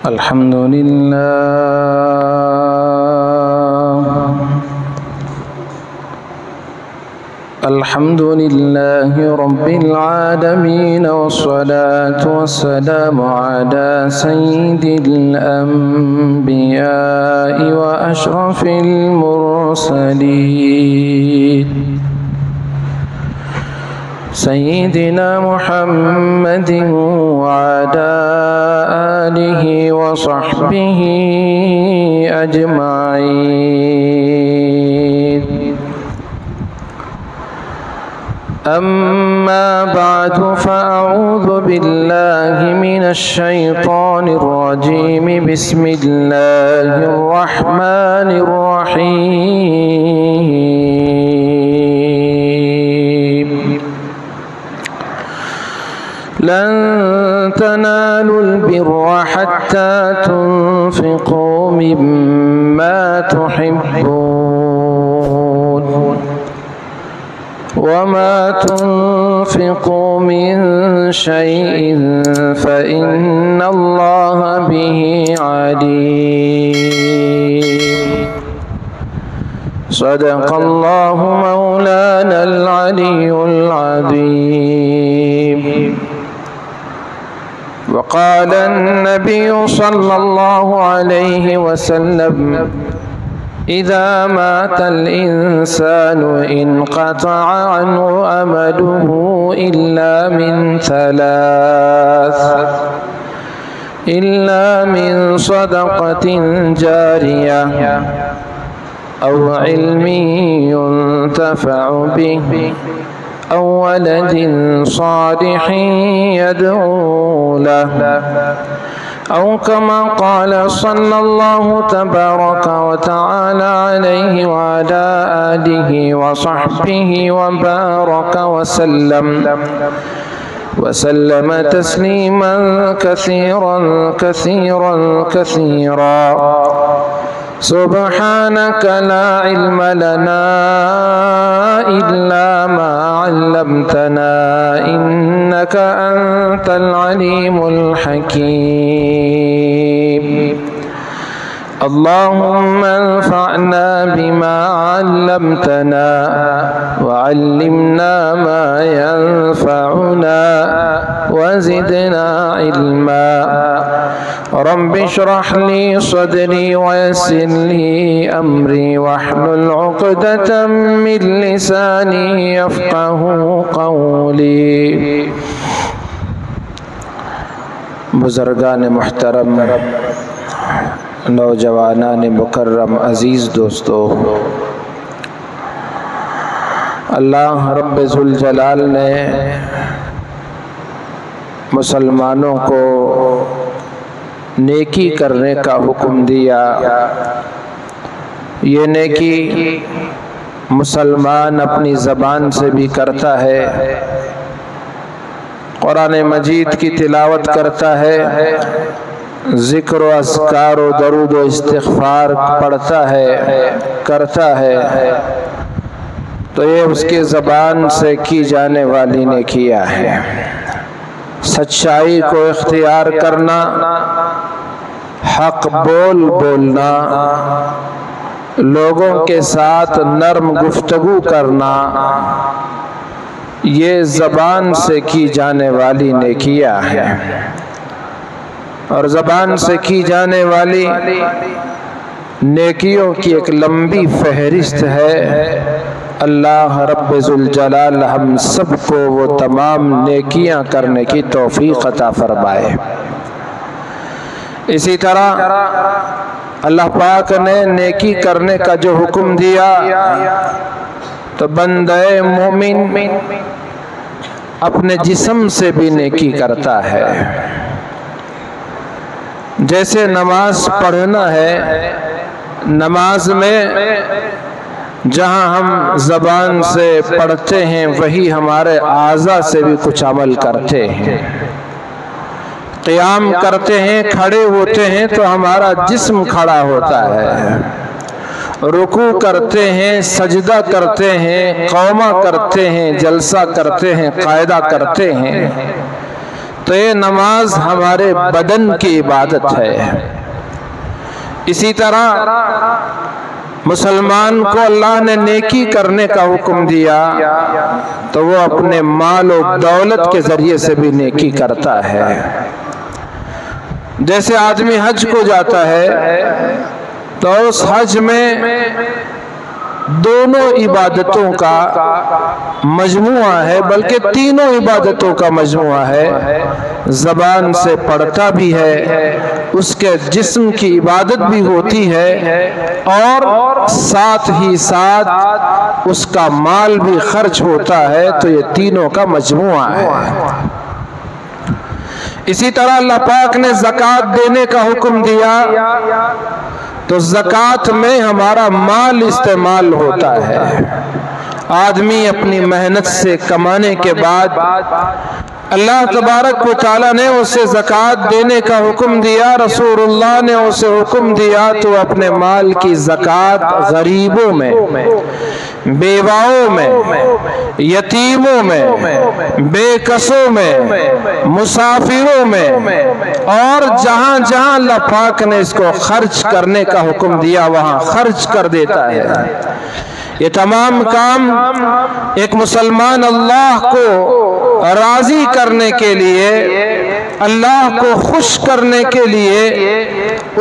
الحمد لله الحمد لله رب العالمين، والصلاة والسلام على سيد الأنبياء وأشرف المرسلين سيدنا محمد وعلى آله وصحبه أجمعين. أما بعد، فأعوذ بالله من الشيطان الرجيم. بسم الله الرحمن الرحيم. لن تنالوا البر حتى تنفقوا مما تحبون، وما تنفقوا من شيء فإن الله به عليم. صدق الله مولانا العلي العظيم. وقال النبي صلى الله عليه وسلم: إذا مات الإنسان انقطع عنه أمله إلا من ثلاث: إلا من صدقة جارية، أو علم ينتفع به، أو ولد صالح يدعو له، أو كما قال صلى الله تبارك وتعالى عليه وعلى آله وصحبه وبارك وسلم تسليما كثيرا كثيرا كثيرا. سبحانك لا علم لنا إلا ما علمتنا، إنك أنت العليم الحكيم. اللهم انفعنا بما علمتنا، وعلمنا ما ينفعنا، وزدنا علما. رب اشرح لي صدري ويسر لي أمري، واحلل عقدة من لساني يفقه قولي. بزرگان محترم، نوجوانان مکرم، عزیز دوستو، اللہ رب ذوالجلال نے مسلمانوں کو نیکی کرنے کا حکم دیا۔ یہ نیکی مسلمان اپنی زبان سے بھی کرتا ہے، قرآن مجید کی تلاوت کرتا ہے، ذکر و اذکار و درود و استغفار پڑھتا ہے، کرتا ہے، تو یہ اس کی زبان سے کی جانے والی نیکیاں ہیں۔ سچائی کو اختیار کرنا، حق بولنا، لوگوں کے ساتھ نرم گفتگو کرنا، یہ زبان سے کی جانے والی نیکیاں ہیں۔ اور زبان سے کی جانے والی نیکیوں کی ایک لمبی فہرست ہے۔ اللہ رب ذوالجلال ہم سب کو وہ تمام نیکیاں کرنے کی توفیق عطا فرمائے۔ اسی طرح اللہ پاک نے نیکی کرنے کا جو حکم دیا، تو بندہ مومن اپنے جسم سے بھی نیکی کرتا ہے۔ جیسے نماز پڑھنا ہے، نماز میں جہاں ہم زبان سے پڑھتے ہیں، وہی ہمارے اعضاء سے بھی کچھ عمل کرتے ہیں۔ قیام کرتے ہیں، کھڑے ہوتے ہیں تو ہمارا جسم کھڑا ہوتا ہے۔ رکوع کرتے ہیں، سجدہ کرتے ہیں، قومہ کرتے ہیں، جلسہ کرتے ہیں، قاعدہ کرتے ہیں، تو یہ نماز ہمارے بدن کی عبادت ہے۔ اسی طرح مسلمان کو اللہ نے نیکی کرنے کا حکم دیا تو وہ اپنے مال و دولت کے ذریعے سے بھی نیکی کرتا ہے۔ جیسے آدمی حج کو جاتا ہے تو اس حج میں دونوں عبادتوں کا مجموعہ ہے، بلکہ تینوں عبادتوں کا مجموعہ ہے۔ زبان سے پڑھتا بھی ہے، اس کے جسم کی عبادت بھی ہوتی ہے، اور ساتھ ہی ساتھ اس کا مال بھی خرچ ہوتا ہے، تو یہ تینوں کا مجموعہ ہے۔ اسی طرح اللہ پاک نے زکوٰۃ دینے کا حکم دیا تو زکوٰۃ میں ہمارا مال استعمال ہوتا ہے۔ آدمی اپنی محنت سے کمانے کے بعد اللہ تبارک و تعالیٰ نے اسے زکوٰۃ دینے کا حکم دیا، رسول اللہ نے اسے حکم دیا تو اپنے مال کی زکوٰۃ غریبوں میں، بیواؤں میں، یتیموں میں، بے کسوں میں، مسافروں میں، اور جہاں جہاں اللہ پاک نے اس کو خرچ کرنے کا حکم دیا وہاں خرچ کر دیتا ہے۔ یہ تمام کام ایک مسلمان اللہ کو راضی کرنے کے لیے، اللہ کو خوش کرنے کے لیے،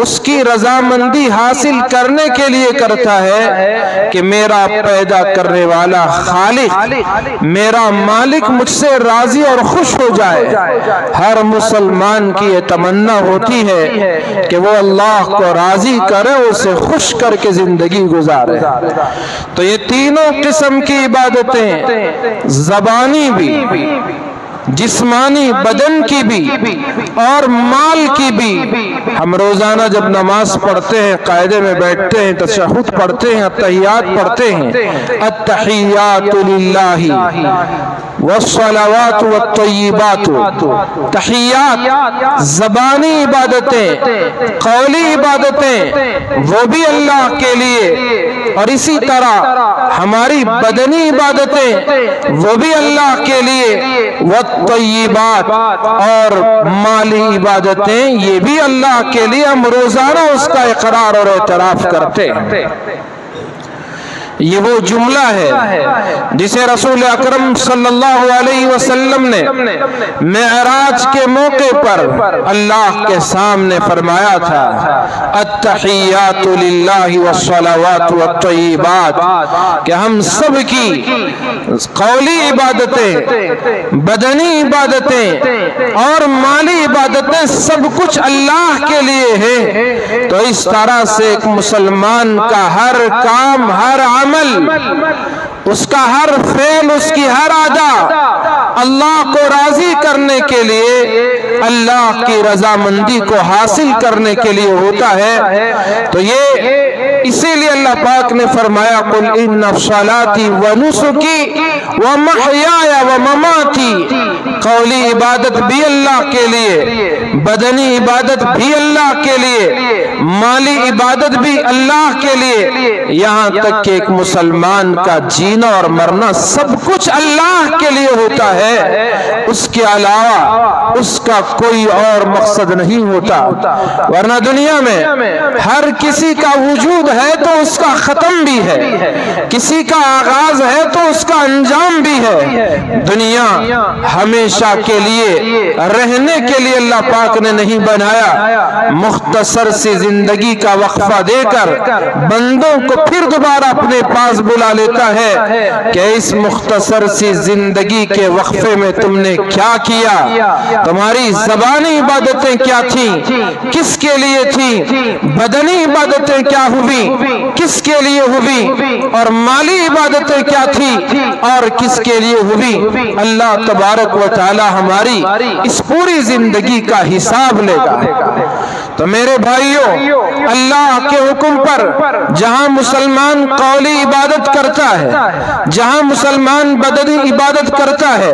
اس کی رضامندی حاصل کرنے کے لیے کرتا ہے کہ میرا پیدا کرنے والا خالق، میرا مالک مجھ سے راضی اور خوش ہو جائے۔ ہر مسلمان کی یہ تمنا ہوتی ہے کہ وہ اللہ کو راضی کرے، اسے خوش کر کے زندگی گزارے۔ تو یہ تینوں قسم کی عبادتیں، زبانی بھی، جسمانی بدن کی بھی اور مال کی بھی، ہم روزانہ جب نماز پڑھتے ہیں، قاعدے میں بیٹھتے ہیں، تشہد پڑھتے ہیں، التحیات پڑھتے ہیں، التحیات للہ والصلوات والطیبات، تحیات زبانی عبادتیں، قولی عبادتیں وہ بھی اللہ کے لیے، اور اسی طرح ہماری بدنی عبادتیں وہ بھی اللہ کے لیے، والطیبات اور مالی عبادتیں یہ بھی اللہ کے لیے، ہم روزانہ اس کا اقرار اور اعتراف کرتے ہیں۔ یہ وہ جملہ ہے جسے رسول اکرم صلی اللہ علیہ وسلم نے معراج کے موقع پر اللہ کے سامنے فرمایا تھا، التحیات للہ والصلوات والطیبات، کہ ہم سب کی قولی عبادتیں، بدنی عبادتیں اور مالی عبادتیں سب کچھ اللہ کے لیے ہیں۔ تو اس طرح سے ایک مسلمان کا ہر کام، ہر عمل، اس کا ہر فعل، اس کی ہر ادا اللہ کو راضی کرنے کے لیے، اللہ کی رضامندی کو حاصل کرنے کے لیے ہوتا ہے۔ تو یہ اسی لیے اللہ پاک نے فرمایا، قل ان صلاتی ونسکی ومحیای ومماتی، قولی عبادت بھی اللہ کے لیے، بدنی عبادت بھی اللہ کے لیے، مالی عبادت بھی اللہ کے لیے، یہاں تک کہ ایک مسلمان کا جینا اور مرنا سب کچھ اللہ کے لیے ہوتا ہے، اس کے علاوہ اس کا کوئی اور مقصد نہیں ہوتا۔ ورنہ دنیا میں ہر کسی کا وجود ہے تو اس کا ختم بھی ہے، کسی کا آغاز ہے تو اس کا انجام بھی ہے۔ دنیا ہمیشہ کے لیے رہنے کے لیے اللہ پاک نے نہیں بنایا، مختصر سی زندگی کا وقفہ دے کر بندوں کو پھر دوبارہ اپنے پاس بلا لیتا ہے کہ اس مختصر سی زندگی کے وقفے میں تم نے کیا کیا، تمہاری زبانی عبادتیں کیا تھیں، کس کے لیے تھیں، بدنی عبادتیں کیا ہوئی، کس کے لیے ہوئی، اور مالی عبادتیں کیا تھیں اور کس کے لیے ہوئی۔ اللہ تبارک و تعالی ہماری اس پوری زندگی کا حساب لے گا۔ تو میرے بھائیوں، اللہ کے حکم پر جہاں مسلمان قولی عبادت کرتا ہے، جہاں مسلمان بدنی عبادت کرتا ہے،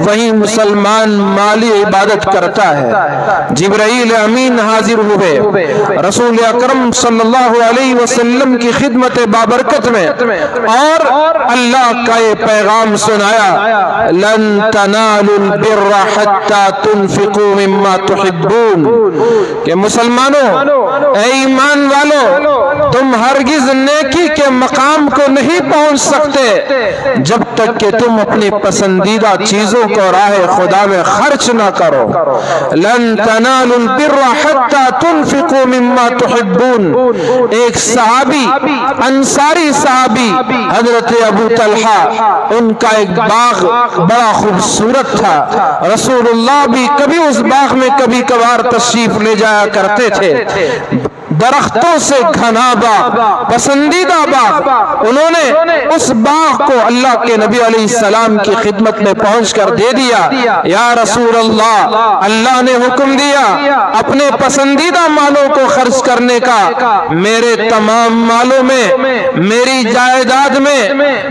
وہیں مسلمان مالی عبادت کرتا ہے۔ جبرائیل امین حاضر ہوئے رسول اکرم صلی اللہ علیہ وسلم کی خدمت بابرکت میں، اور اللہ کا یہ پیغام سنایا، لن تنالوا البر حتى تنفقوا مما تحبون، کہ مسلمانوں، اے ایمان والو، تم ہرگز نیکی کے مقام کو نہیں پہنچ سکتے جب تک کہ تم اپنی پسندیدہ چیزوں کو راہ خدا میں خرچ نہ کرو۔ لن تنالوا البر حتى تنفقوا مما تحبون۔ ایک صحابی، انصاری صحابی حضرت ابو طلحہ، ان کا ایک باغ بڑا خوبصورت تھا، رسول اللہ بھی کبھی اس باغ میں کبھی کبھار تشریف لے جایا کرتے تھے۔ درختوں سے گھنا باغ، پسندیدہ باغ، انہوں نے اس باغ کو اللہ کے نبی علیہ السلام کی خدمت میں پہنچ کر دے دیا۔ یا رسول اللہ، اللہ نے حکم دیا اپنے پسندیدہ مالوں کو خرچ کرنے کا، میرے تمام مالوں میں، میری جائیداد میں،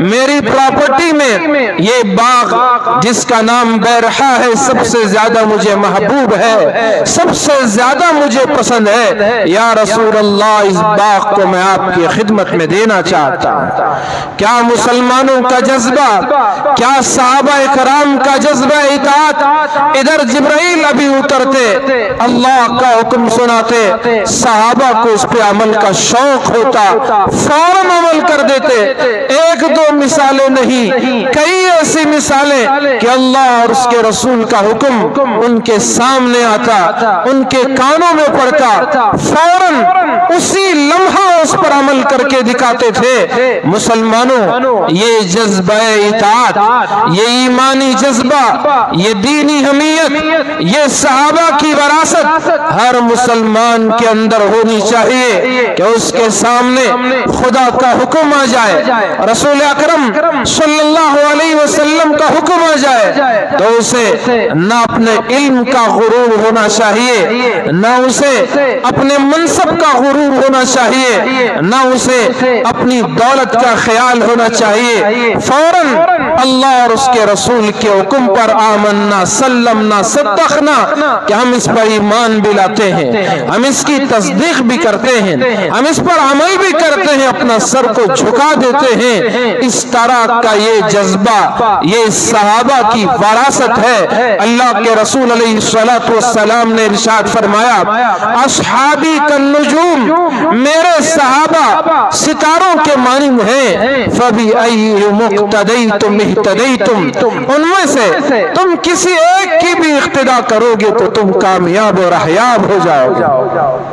میری پراپرٹی میں یہ باغ جس کا نام بیرحا ہے سب سے زیادہ مجھے محبوب ہے، سب سے زیادہ مجھے پسند ہے۔ یا رسول اللہ، اس باغ کو میں آپ کی خدمت میں دینا چاہتا ہوں۔ کیا مسلمانوں کا جذبہ، کیا صحابہ کرام کا جذبہ اطاعت! ادھر جبرائیل ابھی اترتے، اللہ کا حکم سناتے، صحابہ کو اس پہ عمل کا شوق ہوتا، فوراً عمل کر دیتے۔ ایک دو مثالیں نہیں، کئی ایسی مثالیں کہ اللہ اور اس کے رسول کا حکم ان کے سامنے آتا، ان کے کانوں میں پڑتا، فوراً اسی لمحہ اس پر عمل کر کے دکھاتے تھے۔ مسلمانوں، یہ جذبہ اطاعت، یہ ایمانی جذبہ، یہ دینی حمیت، یہ صحابہ کی وراثت ہر مسلمان کے اندر ہونی چاہیے کہ اس کے سامنے خدا کا حکم آ جائے، رسول اکرم صلی اللہ علیہ وسلم کا حکم آ جائے تو اسے نہ اپنے علم کا غرور ہونا چاہیے، نہ اسے اپنے منصب کا غرور ہونا چاہیے، نہ اسے اپنی دولت کا خیال ہونا چاہیے۔ فوراً اللہ اور اس کے رسول کے حکم پر آمنا، سلمنا، صدقنا، کہ ہم اس پر ایمان بھی لاتے ہیں، ہم اس کی تصدیق بھی کرتے ہیں، ہم اس پر عمل بھی کرتے ہیں، اپنا سر کو جھکا دیتے ہیں۔ اس طرح کا یہ جذبہ، یہ صحابہ کی وراثت ہے۔ اللہ کے رسول علیہ السلام نے ارشاد فرمایا، اصحابی کالنجوم، میرے صحابہ ستاروں کے مانند ہیں، فَبِأَيِّهِمْ اقْتَدَيْتُمْ اهْتَدَيْتُمْ، ان میں سے تم کسی ایک کی بھی اقتدا کرو گے تو تم کامیاب اور احیاب ہو جاؤ گے۔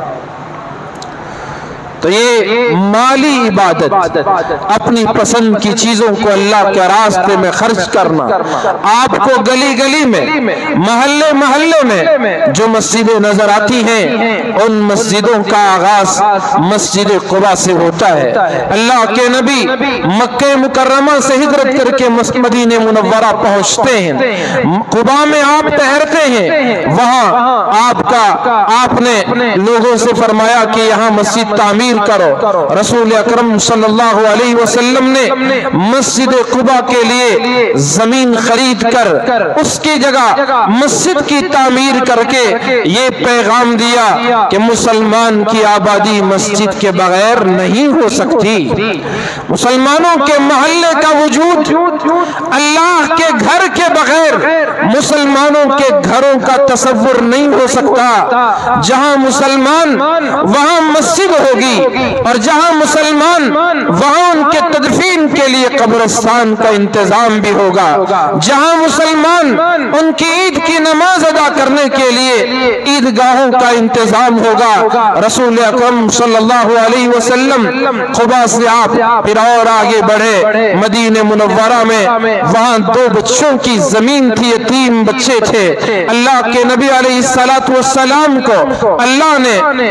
تو یہ مالی عبادت، اپنی پسند کی چیزوں کو اللہ کے راستے میں خرچ کرنا۔ آپ کو گلی گلی میں، محلے محلے میں جو مسجدیں نظر آتی ہیں، ان مسجدوں کا آغاز مسجد قباء سے ہوتا ہے۔ اللہ کے نبی مکہ مکرمہ سے ہجرت کر کے مدینہ منورہ پہنچتے ہیں، قباء میں آپ ٹھہرتے ہیں، وہاں آپ نے لوگوں سے فرمایا کہ یہاں مسجد تعمیر کرو۔ رسول اکرم صلی اللہ علیہ وسلم نے مسجد قباء کے لیے زمین خرید کر اس کی جگہ مسجد کی تعمیر کر کے یہ پیغام دیا کہ مسلمان کی آبادی مسجد کے بغیر نہیں ہو سکتی، مسلمانوں کے محلے کا وجود اللہ کے گھر کے بغیر مسلمانوں کے گھروں کا تصور نہیں ہو سکتا۔ جہاں مسلمان وہاں مسجد ہوگی، اور جہاں مسلمان وہاں ان کے تدفین کے لیے قبرستان کا انتظام بھی ہوگا، جہاں مسلمان ان کی عید کی نماز ادا کرنے کے لیے عیدگاہوں کا انتظام ہوگا۔ رسول اکرم صلی اللہ علیہ وسلم قباء سے آپ پھر اور آگے بڑھے مدینہ منورہ میں، وہاں 2 بچوں کی زمین تھی، یتیم بچے تھے۔ اللہ کے نبی علیہ السلام کو اللہ نے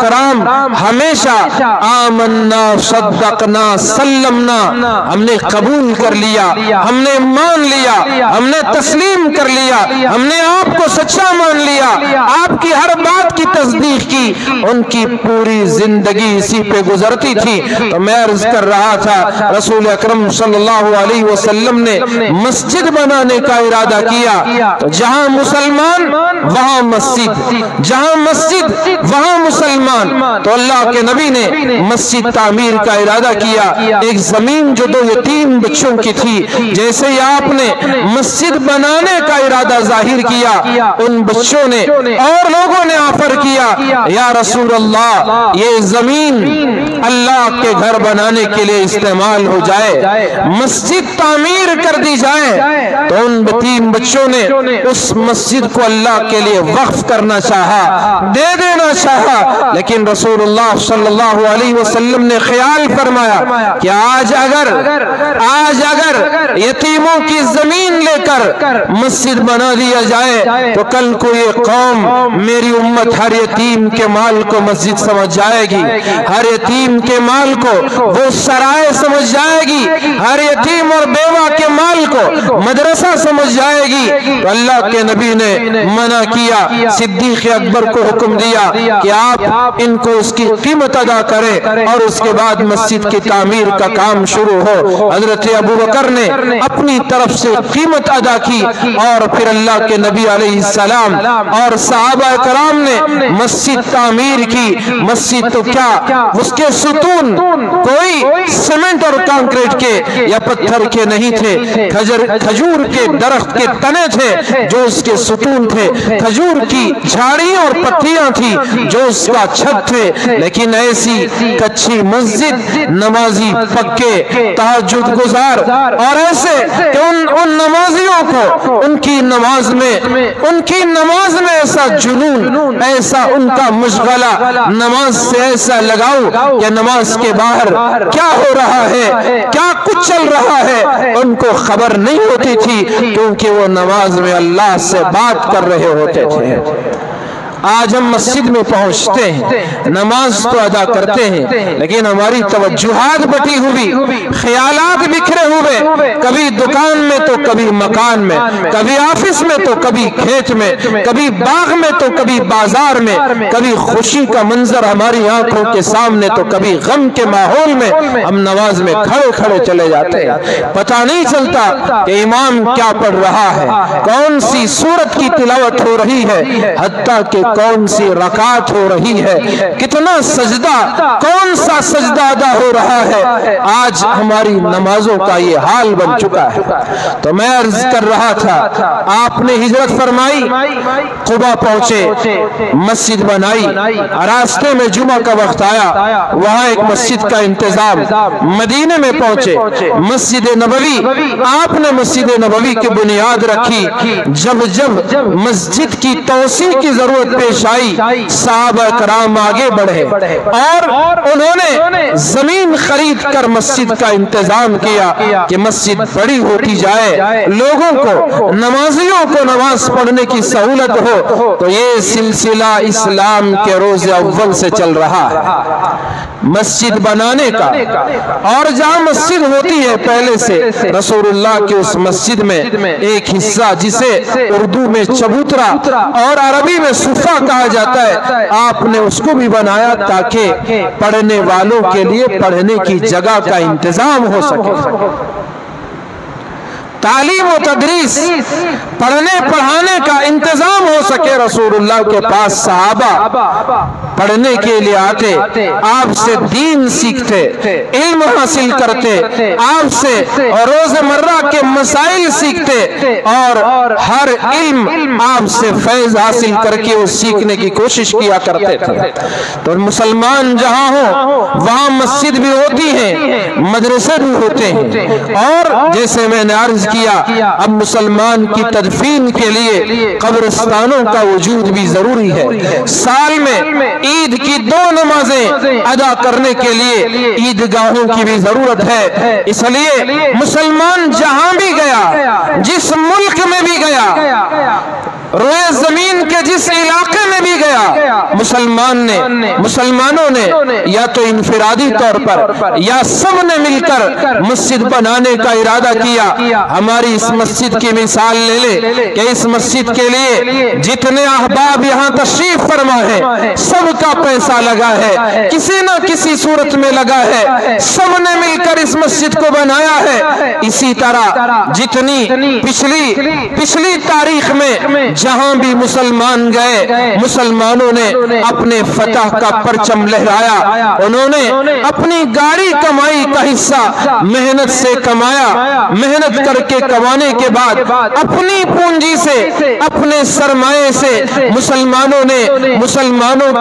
کرام ہمیشہ آمنا صدقنا سلمنا، ہم نے قبول کر لیا، ہم نے مان لیا، ہم نے تسلیم کر لیا، ہم نے آپ کو سچا مان لیا، آپ کی ہر بات کی تصدیق کی۔ ان کی پوری زندگی اسی پہ گزرتی تھی۔ تو میں عرض کر رہا تھا رسول اکرم صلی اللہ علیہ وسلم نے مسجد بنانے کا ارادہ کیا تو جہاں مسلمان وہاں مسجد، جہاں مسجد وہاں مسلمان، تو اللہ کے نبی نے مسجد تعمیر کا ارادہ کیا۔ ایک زمین جو 2 یتیم بچوں کی تھی، جیسے ہی آپ نے مسجد بنانے کا ارادہ ظاہر کیا، ان بچوں نے اور لوگوں نے آفر کیا، یا رسول اللہ یہ زمین اللہ کے گھر بنانے کے لیے استعمال ہو جائے، مسجد تعمیر کر دی جائے۔ تو ان یتیم بچوں نے اس مسجد کو اللہ کے لیے وقف کرنا چاہا، دے دینا چاہا، لیکن رسول اللہ صلی اللہ علیہ وسلم نے خیال فرمایا کہ آج اگر یتیموں کی زمین لے کر مسجد بنا دیا جائے تو کل کو یہ قوم، میری امت ہر یتیم کے مال کو مسجد سمجھ جائے گی، ہر یتیم کے مال کو وہ سرائے سمجھ جائے گی، ہر یتیم اور بیوہ کے مال کو مدرسہ سمجھ جائے گی۔ تو اللہ کے نبی نے منع کیا، صدیق اکبر کو حکم دیا کہ آپ ان کو اس کی قیمت ادا کریں اور اس کے بعد مسجد کی تعمیر کا کام شروع ہو۔ حضرت ابو بکر نے اپنی طرف سے قیمت ادا کی اور پھر اللہ کے نبی علیہ السلام اور صحابہ کرام نے مسجد تعمیر کی۔ مسجد تو کیا، اس کے ستون کوئی سیمنٹ اور کانکریٹ کے یا پتھر کے نہیں تھے، کھجور کے درخت کے تنے تھے جو اس کے ستون تھے، کھجور کی جھاڑیاں اور پتیاں تھی جو اس کا چھت تھے۔ لیکن ایسی کچھی مسجد، نمازی پکے، تہجد گزار، اور ایسے کہ ان نمازیوں کو ان کی نماز میں ایسا جنون، ایسا ان کا مشغلہ نماز سے ایسا لگاؤ کہ نماز کے باہر کیا ہو رہا ہے، کیا کچھ چل رہا ہے، ان کو خبر نہیں ہوتی تھی، کیونکہ وہ نماز میں اللہ سے بات کر رہے ہوتے تھے۔ آج ہم مسجد میں پہنچتے ہیں، نماز تو ادا کرتے ہیں، لیکن ہماری توجہات بٹی ہوئی، خیالات بکھرے ہوئے، کبھی دکان میں تو کبھی مکان میں، کبھی آفس میں تو کبھی کھیت میں، کبھی باغ میں تو کبھی بازار میں، کبھی خوشی کا منظر ہماری آنکھوں کے سامنے تو کبھی غم کے ماحول میں ہم نماز میں کھڑے کھڑے چلے جاتے ہیں۔ پتہ نہیں چلتا کہ امام کیا پڑھ رہا ہے، کون سی سورت کی تلاوت ہو رہی ہے، حتیٰ کہ کون سی رکعت ہو رہی ہے، کتنا سجدہ، کون سا سجدہ ادا ہو رہا ہے۔ آج ہماری نمازوں کا یہ حال بن چکا ہے۔ تو میں عرض کر رہا تھا، آپ نے ہجرت فرمائی، قبا پہنچے، مسجد بنائی، راستے میں جمعہ کا وقت آیا، وہاں ایک مسجد کا انتظام، مدینے میں پہنچے، مسجد نبوی، آپ نے مسجد نبوی کی بنیاد رکھی۔ جب مسجد کی توسیع کی ضرورت پیش آئی، صحابہ کرام آگے بڑھے اور انہوں نے زمین خرید کر مسجد کا انتظام کیا کہ مسجد بڑی ہوتی جائے، لوگوں کو، نمازیوں کو نماز پڑھنے کی سہولت ہو۔ تو یہ سلسلہ اسلام کے روز اول سے چل رہا ہے، مسجد بنانے کا۔ اور جہاں مسجد ہوتی ہے پہلے سے، رسول اللہ کی اس مسجد میں ایک حصہ جسے اردو میں چبوترا اور عربی میں صفہ کہا جاتا ہے، آپ نے اس کو بھی بنایا تاکہ پڑھنے والوں کے لیے پڑھنے کی جگہ کا انتظام ہو سکے۔ تعلیم و تدریس، پڑھنے پڑھانے کا انتظام ہو سکے۔ رسول اللہ کے پاس صحابہ پڑھنے کے لیے آتے، آپ سے دین سیکھتے، علم حاصل کرتے، آپ سے روزمرہ کے مسائل سیکھتے اور ہر علم آپ سے فیض حاصل کر کے اس سیکھنے کی کوشش کیا کرتے تھے۔ تو مسلمان جہاں ہوں وہاں مسجد بھی ہوتی ہے، مدرسے بھی ہوتے ہیں، اور جیسے میں نے عرض کیا، اب مسلمان کی تدفین کے لیے قبرستانوں کا وجود بھی ضروری ہے۔ سال میں عید کی 2 نمازیں ادا کرنے کے لیے عیدگاہوں کی بھی ضرورت ہے۔ اس لیے مسلمان جہاں بھی گیا، جس ملک میں بھی گیا، روئے زمین کے جس علاقے میں بھی گیا مسلمانوں نے یا تو انفرادی طور پر یا سب نے مل کر مسجد بنانے کا ارادہ کیا۔ ہماری اس مسجد کی مثال لے لے کہ اس مسجد کے لیے جتنے احباب یہاں تشریف فرما ہے سب کا پیسہ لگا ہے، کسی نہ کسی صورت میں لگا ہے، سب نے مل کر اس مسجد کو بنایا ہے۔ اسی طرح جتنی پچھلی تاریخ میں جہاں بھی مسلمان گئے مسلمانوں نے اپنے فتح کا پرچم لہرایا، انہوں نے اپنی گاڑی کمائی کا حصہ محنت سے کمایا، محنت کر کے کمانے کے بعد اپنی پونجی سے اپنے سرمایے سے مسلمانوں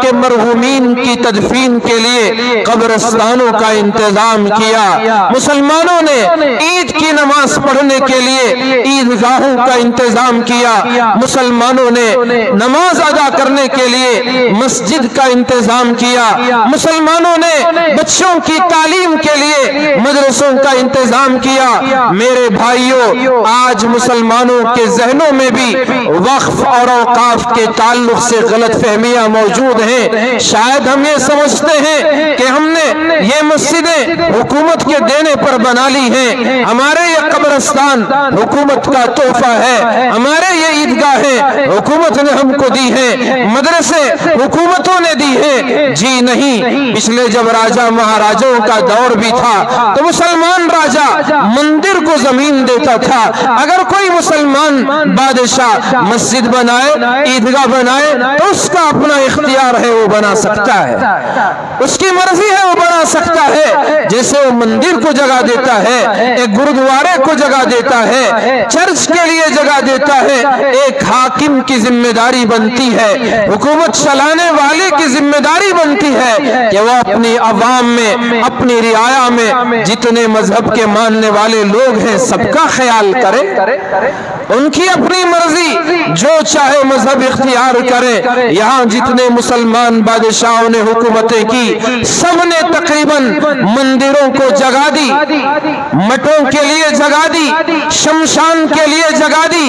کے مرحومین کی تدفین کے لیے قبرستانوں کا انتظام کیا، مسلمانوں نے عید کی نماز پڑھنے کے لیے عیدگاہوں کا انتظام کیا، مسلمانوں نے نماز ادا کرنے کے لیے مسجد کا انتظام کیا، مسلمانوں نے بچوں کی تعلیم کے لیے مدرسوں کا انتظام کیا۔ میرے بھائیوں، آج مسلمانوں کے ذہنوں میں بھی وقف اور اوقاف کے تعلق سے غلط فہمیاں موجود ہیں۔ شاید ہم یہ سمجھتے ہیں کہ ہم نے یہ مسجدیں حکومت کے دینے پر بنا لی ہیں، ہمارے یہ قبرستان حکومت کا تحفہ ہے، ہمارے یہ عیدگاہیں حکومت نے ہم کو دی ہیں، مدرسے حکومتوں نے دی ہیں۔ جی نہیں، پچھلے جب راجہ مہاراجوں کا دور بھی تھا تو مسلمان راجہ مندر کو زمین دیتا تھا، اگر کوئی مسلمان بادشاہ مسجد بنائے عیدگاہ بنائے تو اس کا اپنا اختیار ہے، وہ بنا سکتا ہے، اس کی مرضی ہے، وہ بنا سکتا ہے۔ جیسے وہ مندر کو جگہ دیتا ہے، ایک گردوارے کو جگہ دیتا ہے، چرچ کے لیے جگہ دیتا ہے، ایک حاکم کی ذمہ داری بنتی ہے، حکومت چلانے والے کی ذمہ داری بنتی ہے کہ وہ اپنی عوام میں اپنی رعایا میں جتنے مذہب کے ماننے والے لوگ ہیں سب کا خیال کرے، ان کی اپنی مرضی، جو چاہے مذہب اختیار کرے۔ یہاں جتنے مسلمان بادشاہوں نے حکومتیں کی سب نے تقریباً مندروں کو جگہ دی، مٹوں کے لیے جگہ دی، شمشان کے لیے جگہ دی،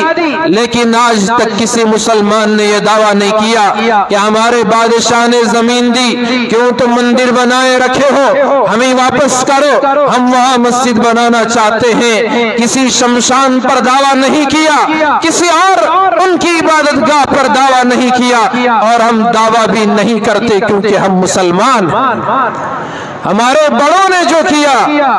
لیکن آج تک کسی مسلمان نے یہ دعویٰ نہیں کیا کہ ہمارے بادشاہ نے زمین دی، کیوں تم مندر بنائے رکھے ہو، ہمیں واپس کرو، ہم وہاں مسجد بنانا چاہتے ہیں۔ کسی شمشان پر دعویٰ نہیں کیا، کسی اور ان کی عبادت گاہ پر دعویٰ نہیں کیا، اور ہم دعویٰ بھی نہیں کرتے کیونکہ ہم مسلمان ہیں۔ ہمارے بڑوں نے جو کیا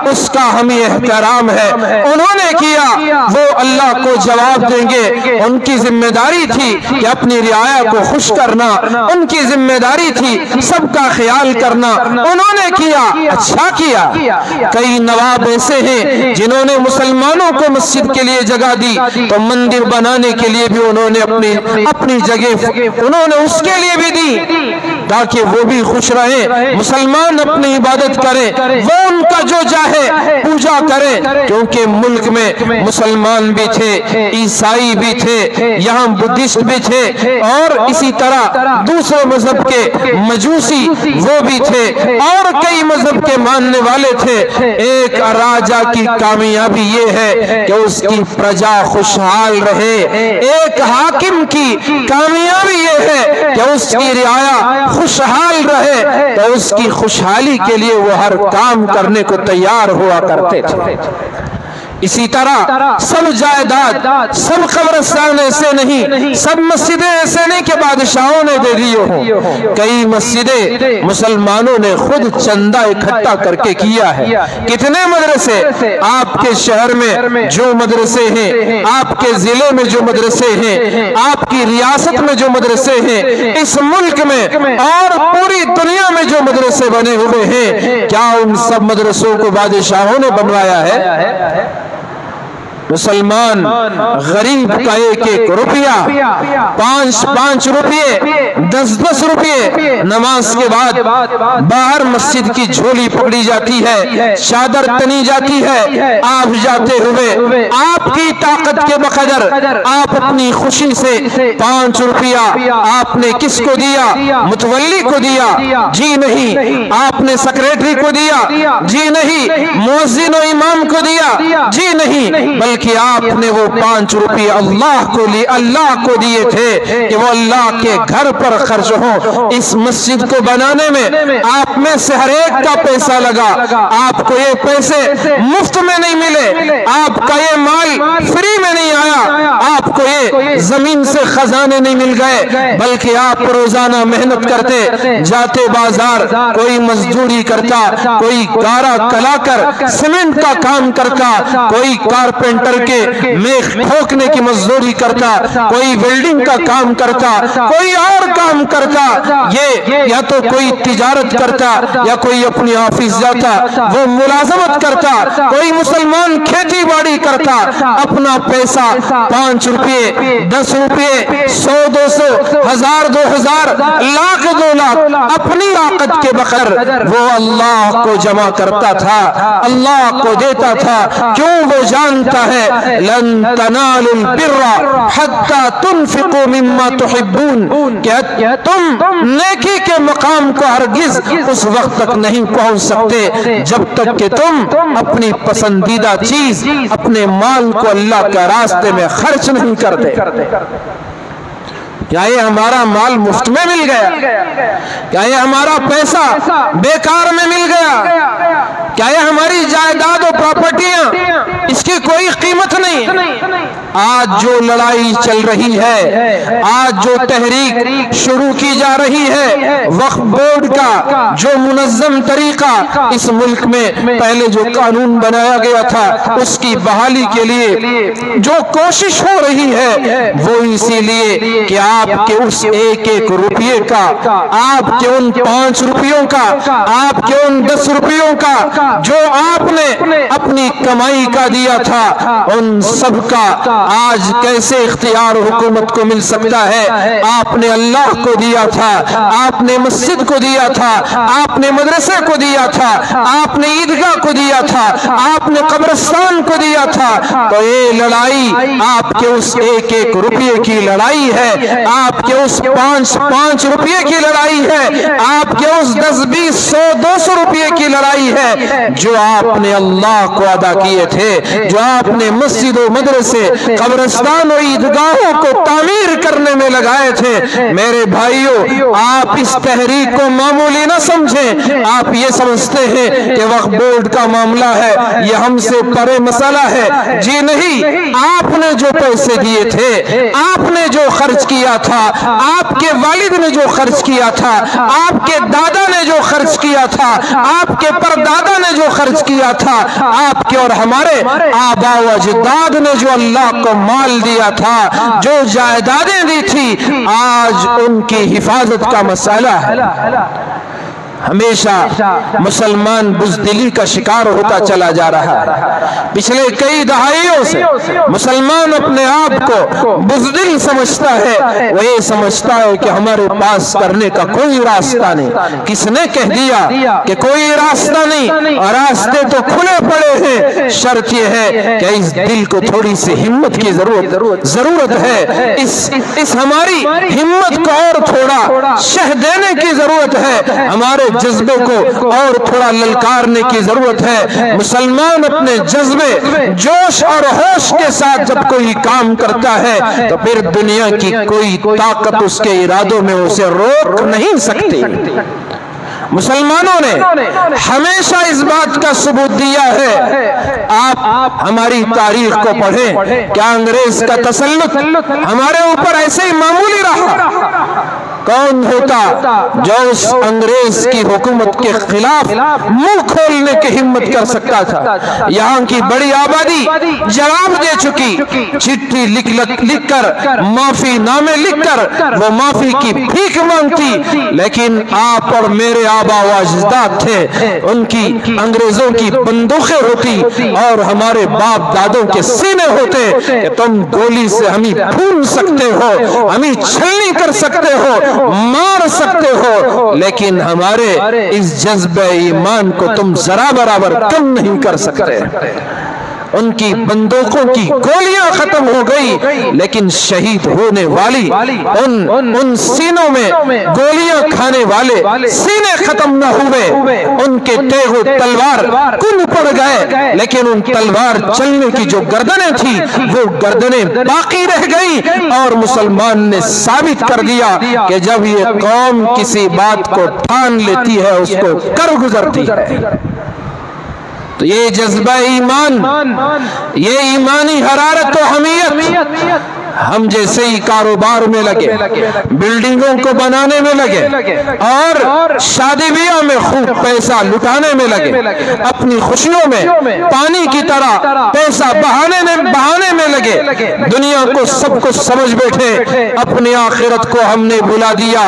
اس کا ہمیں احترام ہے، انہوں نے کیا وہ اللہ کو جواب دیں گے، ان کی ذمہ داری تھی کہ اپنی رعایا کو خوش کرنا، ان کی ذمہ داری تھی سب کا خیال کرنا، انہوں نے کیا، اچھا کیا۔ کئی نواب ایسے ہیں جنہوں نے مسلمانوں کو مسجد کے لیے جگہ دی تو مندر بنانے کے لیے بھی انہوں نے اپنی جگہ انہوں نے اس کے لیے بھی دی تاکہ وہ بھی خوش رہیں، مسلمان اپنی عبادت کریں، وہ ان کا جو چاہے پوجا کریں، کیونکہ ملک میں مسلمان بھی تھے، عیسائی بھی تھے، یہاں بدھسٹ بھی تھے، اور اسی طرح دوسرے مذہب کے مجوسی وہ بھی تھے، اور کئی مذہب کے ماننے والے تھے۔ ایک راجہ کی کامیابی یہ ہے کہ اس کی پرجا خوشحال رہے، ایک حاکم کی کامیابی یہ ہے کہ اس کی رعایا خوشحال رہے، تو اس کی خوشحالی کے لیے وہ ہر کام کرنے کو تیار ہوا کرتے تھے۔ اسی طرح سب جائیداد، سب قبرستان ایسے نہیں، سب مسجدیں ایسے نہیں کہ بادشاہوں نے دے دی ہوں، کئی مسجدیں مسلمانوں نے خود چندہ اکٹھا کر کے کیا ہے۔ کتنے مدرسے آپ کے شہر میں جو مدرسے ہیں، آپ کے ضلع میں جو مدرسے ہیں، آپ کی ریاست میں جو مدرسے ہیں، اس ملک میں اور پوری دنیا میں جو مدرسے بنے ہوئے ہیں، کیا ان سب مدرسوں کو بادشاہوں نے بنوایا ہے؟ مسلمان غریب کا ایک ایک روپیہ، 5 روپیے، 10 روپیے نماز کے بعد باہر مسجد کی جھولی پکڑی جاتی ہے، چادر تنی جاتی ہے، آپ جاتے ہوئے آپ کی طاقت کے بقدر آپ اپنی خوشی سے 5 روپیہ آپ نے کس کو دیا؟ متولی کو دیا؟ جی نہیں۔ آپ نے سیکریٹری کو دیا؟ جی نہیں۔ مؤذن و امام کو دیا؟ جی نہیں۔ بلکہ بلکہ آپ نے وہ 5 روپے اللہ کو دیے تھے کہ وہ اللہ کے گھر پر خرچ ہوں۔ اس مسجد کو بنانے میں آپ میں سے ہر ایک کا پیسہ لگا۔ آپ کو یہ پیسے مفت میں نہیں ملے، آپ کا یہ مال فری میں نہیں آیا، آپ کو یہ زمین سے خزانے نہیں مل گئے، بلکہ آپ روزانہ محنت کرتے، جاتے بازار، کوئی مزدوری کرتا، کوئی گارا کلا کر سیمنٹ کا کام کرتا، کوئی کارپینٹر کے میخ ٹھوکنے کی مزدوری کرتا، کوئی ویلڈنگ کا کام کرتا، کوئی اور کام کرتا، یہ یا تو کوئی تجارت کرتا یا کوئی اپنی آفس جاتا، وہ ملازمت کرتا، کوئی مسلمان کھیتی باڑی کرتا، اپنا پیسہ 5 روپے 10 روپے 100 200 1000 2000 لاکھ 2 لاکھ اپنی طاقت کے بغیر وہ اللہ کو جمع کرتا تھا، اللہ کو دیتا تھا۔ کیوں؟ وہ جانتا ہے لن تنالوا البر حتى تنفقوا مما تحبون، کہ تم نیکی کے مقام کو ہرگز اس وقت تک نہیں پہنچ سکتے جب تک کہ تم اپنی پسندیدہ چیز اپنے مال کو اللہ کے راستے میں خرچ نہیں کرتے۔ کیا یہ ہمارا مال مفت میں مل گیا؟ کیا یہ ہمارا پیسہ بیکار میں مل گیا؟ کیا یہ ہماری جائیداد و پراپرٹیاں اس کی کوئی قیمت نہیں؟ آج جو لڑائی چل رہی ہے، آج جو تحریک شروع کی جا رہی ہے، وقف بورڈ کا جو منظم طریقہ اس ملک میں پہلے جو قانون بنایا گیا تھا اس کی بحالی کے لیے جو کوشش ہو رہی ہے، وہ اسی لیے کہ آپ کے اس ایک روپیے کا، آپ کے ان 5 روپیوں کا، آپ کے ان 10 روپیوں کا جو آپ نے اپنی کمائی کا دیا تھا، ان سب کا آج کیسے اختیار حکومت کو مل سکتا ہے؟ آپ نے اللہ کو دیا تھا، آپ نے مسجد کو دیا تھا، آپ نے مدرسے کو دیا تھا، آپ نے عیدگاہ کو دیا تھا، آپ نے قبرستان کو دیا تھا۔ تو یہ لڑائی آپ کے اس ایک روپیے کی لڑائی ہے، آپ کے اس 5 روپیے کی لڑائی ہے، آپ کے اس 10 20 100 200 روپیے کی لڑائی ہے جو آپ نے اللہ کو ادا کیے تھے، جو آپ نے مسجد و مدرسے قبرستان و عیدگاہوں کو تعمیر کرنے میں لگائے تھے۔ میرے بھائیوں، آپ اس تحریک کو معمولی نہ سمجھیں، آپ یہ سمجھتے ہیں کہ وقف بورڈ کا معاملہ ہے، یہ ہم سے پرے مسئلہ ہے۔ جی نہیں، آپ نے جو پیسے دیے تھے، آپ نے جو خرچ کیا تھا، آپ کے والد نے جو خرچ کیا تھا، آپ کے دادا نے جو خرچ کیا تھا، آپ کے پردادا نے جو خرچ کیا تھا، آپ کے اور ہمارے آبا و اجداد نے جو اللہ کو مال دیا تھا، جو جائیدادیں دی تھی، آج ان کی حفاظت کا مسئلہ ہے۔ ہمیشہ مسلمان بزدلی کا شکار ہوتا چلا جا رہا ہے۔ پچھلے کئی دہائیوں سے مسلمان اپنے آپ کو بزدل سمجھتا ہے، وہ یہ سمجھتا ہے کہ ہمارے پاس کرنے کا کوئی راستہ نہیں۔ کس نے کہہ دیا کہ کوئی راستہ نہیں؟ اور راستے تو کھلے پڑے ہیں، شرط یہ ہے کہ اس دل کو تھوڑی سی ہمت کی ضرورت ہے، اس ہماری ہمت کو اور تھوڑا شہ دینے کی ضرورت ہے، ہمارے جذبے کو اور تھوڑا للکارنے کی ضرورت ہے۔ مسلمان اپنے جذبے، جوش اور ہوش کے ساتھ جب کوئی کام کرتا ہے تو پھر دنیا کی کوئی طاقت اس کے ارادوں میں اسے روک نہیں سکتی۔ مسلمانوں نے ہمیشہ اس بات کا ثبوت دیا ہے۔ آپ ہماری تاریخ کو پڑھیں، کیا انگریز کا تسلط ہمارے اوپر ایسے ہی معمولی رہا؟ کون ہوتا جو اس انگریز کی حکومت کے خلاف منہ کھولنے کی ہمت کر سکتا تھا؟ یہاں کی بڑی آبادی جواب دے چکی، چٹھی لکھ کر، معافی نامے لکھ کر وہ معافی کی بھیک مانگتی، لیکن آپ اور میرے آبا و اجداد تھے، ان کی انگریزوں کی بندوقیں ہوتی اور ہمارے باپ دادوں کے سینے ہوتے کہ تم گولی سے ہمیں پھون سکتے ہو، ہمیں چھلنی کر سکتے ہو، مار سکتے ہو، لیکن ہمارے اس جذبہ ایمان کو تم ذرا برابر کم نہیں کر سکتے۔ ان کی بندوقوں کی گولیاں ختم ہو گئی، لیکن شہید ہونے والی ان سینوں میں گولیاں کھانے والے سینے ختم نہ ہوئے، ان کے تیغ و تلوار کن پڑ گئے، لیکن ان تلوار چلنے کی جو گردنیں تھی وہ گردنیں باقی رہ گئی، اور مسلمان نے ثابت کر دیا کہ جب یہ قوم کسی بات کو ٹھان لیتی ہے اس کو کر گزرتی ہے۔ تو یہ جذبہ ایمان، یہ ایمانی حرارت و حمیت ہم جیسے ہی کاروبار میں لگے، بلڈنگوں کو بنانے میں لگے، اور شادی بیاہ میں خوب پیسہ لٹانے میں لگے، اپنی خوشیوں میں پانی کی طرح پیسہ بہانے میں لگے، دنیا کو سب کچھ سمجھ بیٹھے، اپنی آخرت کو ہم نے بھلا دیا،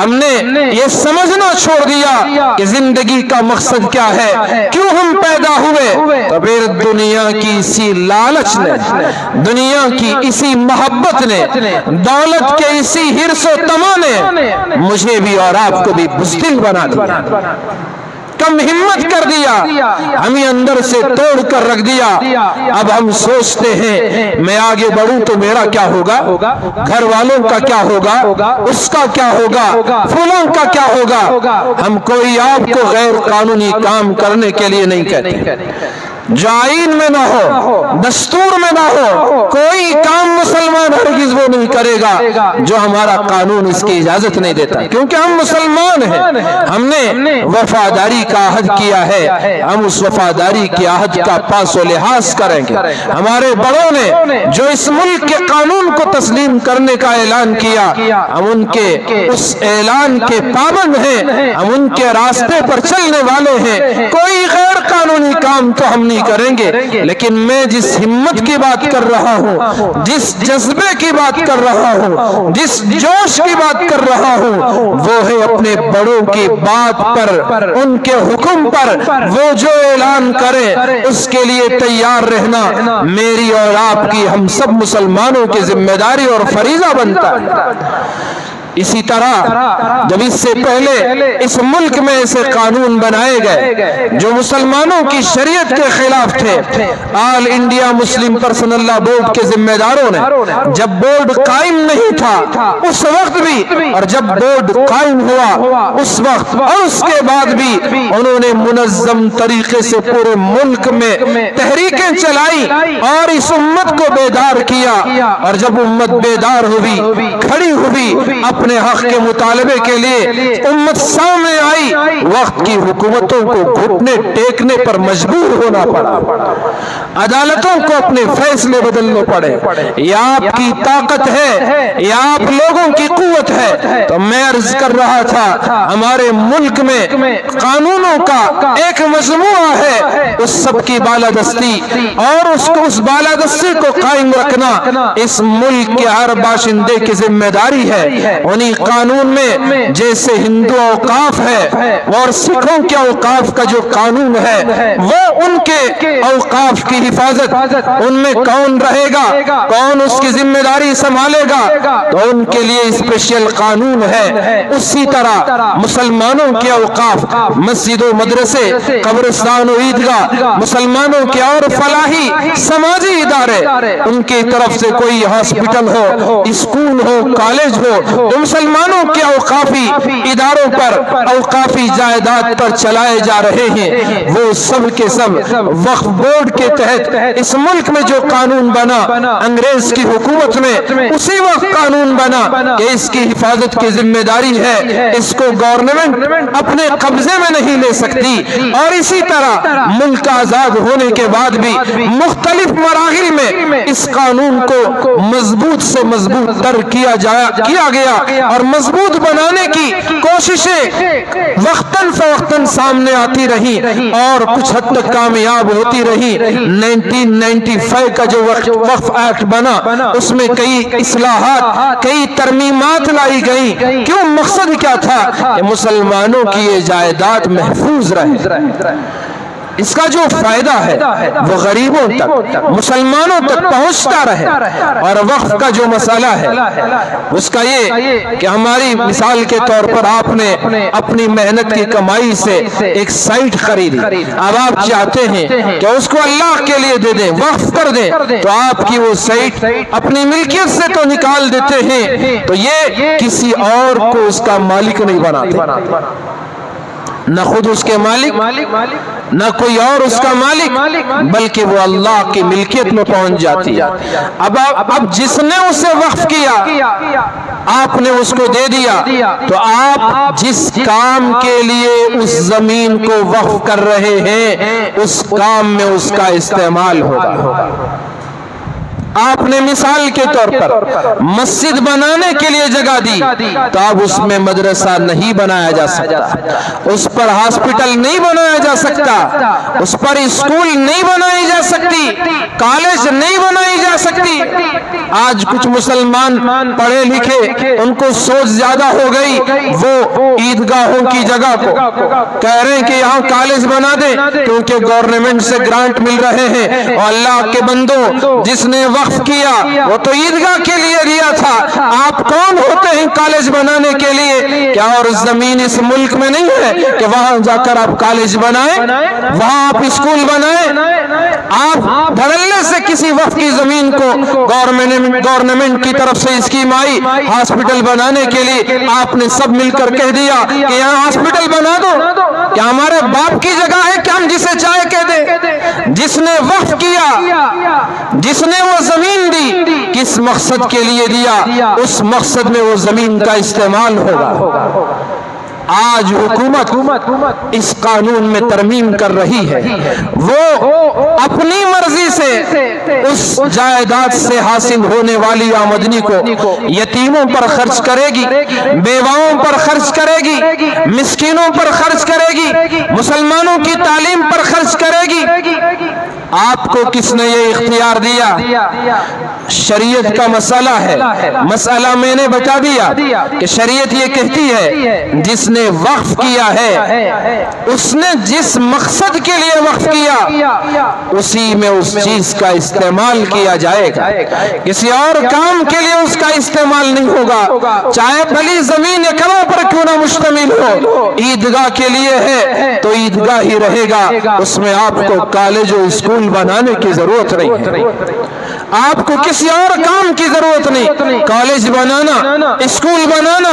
ہم نے یہ سمجھنا چھوڑ دیا کہ زندگی کا مقصد کیا ہے، کیوں ہم پیدا ہوئے۔ تو پھر دنیا کی اسی لالچ نے، دنیا کی اسی محبت نے، دولت کے اسی حرص و طمع نے مجھے بھی اور آپ کو بھی بزدل بنا دیا، کم ہمت کر دیا، ہمیں اندر سے توڑ کر رکھ دیا۔ اب ہم سوچتے ہیں میں آگے بڑھوں تو میرا کیا ہوگا، گھر والوں کا کیا ہوگا، اس کا کیا ہوگا، فلوں کا کیا ہوگا۔ ہم کوئی آپ کو غیر قانونی کام کرنے کے لیے نہیں کہتے، جو آئین میں نہ ہو، دستور میں نہ ہو، کوئی کام مسلمان ہرگز وہ نہیں کرے گا جو ہمارا قانون اس کی اجازت نہیں دیتا، کیونکہ ہم مسلمان ہیں، ہم نے وفاداری کا عہد کیا ہے، ہم اس وفاداری کے عہد کا پاس و لحاظ کریں گے۔ ہمارے بڑوں نے جو اس ملک کے قانون کو تسلیم کرنے کا اعلان کیا، ہم ان کے اس اعلان کے پابند ہیں، ہم ان کے راستے پر چلنے والے ہیں، کوئی غیر قانونی کام تو ہم نہیں کریں گے۔ لیکن میں جس ہمت کی بات کر رہا ہوں، جس جذبے کی بات کر رہا ہوں، جس جوش کی بات کر رہا ہوں، وہ ہے اپنے بڑوں کی بات پر، ان کے حکم پر وہ جو اعلان کرے اس کے لیے تیار رہنا میری اور آپ کی، ہم سب مسلمانوں کی ذمہ داری اور فریضہ بنتا ہے۔ اسی طرح جب اس سے پہلے اس ملک میں ایسے قانون بنائے گئے جو مسلمانوں کی شریعت کے خلاف تھے، آل انڈیا مسلم پرسنل لا بورڈ کے ذمہ داروں نے جب بورڈ قائم نہیں تھا اس وقت بھی، اور جب بورڈ قائم ہوا اس وقت اور اس کے بعد بھی، انہوں نے منظم طریقے سے پورے ملک میں تحریکیں چلائی اور اس امت کو بیدار کیا، اور جب امت بیدار ہوئی، کھڑی ہوئی، اپنے حق کے مطالبے کے لیے امت سامنے آئی، وقت کی حکومتوں کو گھٹنے ٹیکنے پر مجبور ہونا پڑا، عدالتوں کو اپنے فیصلے بدلنے پڑے۔ یہ آپ کی طاقت ہے، یہ آپ لوگوں کی قوت ہے۔ تو میں عرض کر رہا تھا ہمارے ملک میں قانونوں کا ایک مجموعہ ہے، اس سب کی بالادستی اور اس بالادستی کو قائم رکھنا اس ملک کے ہر باشندے کی ذمہ داری ہے۔ انہی قانون میں جیسے ہندو اوقاف ہے اور سکھوں کے اوقاف کا جو قانون ہے وہ ان کے اوقاف کی حفاظت، ان میں کون رہے گا، کون اس کی ذمہ داری سنبھالے گا، تو ان کے لیے اسپیشل قانون ہے۔ اسی طرح مسلمانوں کے اوقاف، مسجد و مدرسے، قبرستان و عیدگاہ، مسلمانوں کے اور فلاحی سماجی ادارے، ان کی طرف سے کوئی ہاسپٹل ہو، اسکول ہو، کالج ہو، مسلمانوں کے اوقافی اداروں پر، اوقافی جائیداد پر چلائے جا رہے ہیں، وہ سب کے سب وقف بورڈ کے تحت اس ملک میں جو قانون بنا انگریز کی حکومت میں، اسی وقت قانون بنا کہ اس کی حفاظت کی ذمہ داری ہے، اس کو گورنمنٹ اپنے قبضے میں نہیں لے سکتی۔ اور اسی طرح ملک آزاد ہونے کے بعد بھی مختلف مراحل میں اس قانون کو مضبوط سے مضبوط تر کیا گیا اور مضبوط بنانے کی کوششیں وقتاً فوقتاً سامنے آتی رہی اور کچھ حد تک کامیاب ہوتی رہی۔ 1995 کا جو وقف ایکٹ بنا اس میں کئی اصلاحات، کئی ترمیمات لائی گئی، کیوں؟ مقصد کیا تھا کہ مسلمانوں کی یہ جائیداد محفوظ رہے۔ اس کا جو فائدہ ہے وہ غریبوں تک، مسلمانوں تک پہنچتا رہے۔ اور وقف کا جو مسئلہ ہے اس کا یہ کہ ہماری مثال کے طور پر آپ نے اپنی محنت کی کمائی سے ایک سائٹ خریدی، اب آپ چاہتے ہیں کہ اس کو اللہ کے لیے دے دیں، وقف کر دیں، تو آپ کی وہ سائٹ اپنی ملکیت سے تو نکال دیتے ہیں، تو یہ کسی اور کو اس کا مالک نہیں بناتے، نہ خود اس کے مالک نہ کوئی اور اس کا مالک، بلکہ وہ اللہ کی ملکیت میں پہنچ جاتی ہے۔ اب جس نے اسے وقف کیا آپ نے اس کو دے دیا، تو آپ جس کام کے لیے اس زمین کو وقف کر رہے ہیں اس کام میں اس کا استعمال ہوگا۔ آپ نے مثال کے طور پر مسجد بنانے کے لیے جگہ دی، تو اب اس میں مدرسہ نہیں بنایا جا سکتا، اس پر ہاسپٹل نہیں بنایا جا سکتا، اس پر اسکول نہیں بنائی جا سکتی، کالج نہیں بنائی جا سکتی۔ آج کچھ مسلمان پڑھے لکھے ان کو سوچ زیادہ ہو گئی، وہ عیدگاہوں کی جگہ کو کہہ رہے ہیں کہ یہاں کالج بنا دیں کیونکہ گورنمنٹ سے گرانٹ مل رہے ہیں۔ اور اللہ کے بندوں، جس نے وقف کیا وہ تو عیدگاہ کے لیے دیا تھا، آپ کون ہوتے ہیں کالج بنانے کے لیے؟ کیا اور زمین اس ملک میں نہیں ہے کہ وہاں جا کر آپ کالج بنائیں، وہاں آپ اسکول بنائیں؟ آپ دھڑلے سے کسی وقف کی زمین کو گورنمنٹ کی طرف سے اسکیم آئی ہاسپٹل بنانے کے لیے، آپ نے سب مل کر کہہ دیا کہ یہاں ہاسپٹل بنا دو، کیا ہمارے باپ کی جگہ ہے کہ ہم جسے چاہے کہہ دیں؟ جس نے وقف کیا، جس نے وہ زمین دی، کس مقصد کے لیے دیا، اس مقصد میں وہ زمین کا استعمال ہوگا۔ آج حکومت اس قانون میں ترمیم کر رہی ہے، وہ اپنی مرضی سے اس جائیداد سے حاصل ہونے والی آمدنی کو یتیموں پر خرچ کرے گی، بیواؤں پر خرچ کرے گی، مسکینوں پر خرچ کرے گی، مسلمانوں کی تعلیم پر خرچ کرے گی۔ آپ کو کس نے یہ اختیار دیا؟ شریعت کا مسئلہ ہے، مسئلہ میں نے بتا دیا کہ شریعت یہ کہتی ہے جس نے وقف کیا ہے، اس نے جس مقصد کے لیے وقف کیا اسی میں اس چیز کا استعمال کیا جائے گا، کسی اور کام کے لیے اس کا استعمال نہیں ہوگا، چاہے بھلی زمین ایکڑوں پر کیوں نہ مشتمل ہو۔ عیدگاہ کے لیے ہے تو عیدگاہ ہی رہے گا، اس میں آپ کو کالج و اسکول بنانے کی ضرورت نہیں ہے، آپ کو کسی اور کام کی ضرورت نہیں۔ کالج بنانا، اسکول بنانا،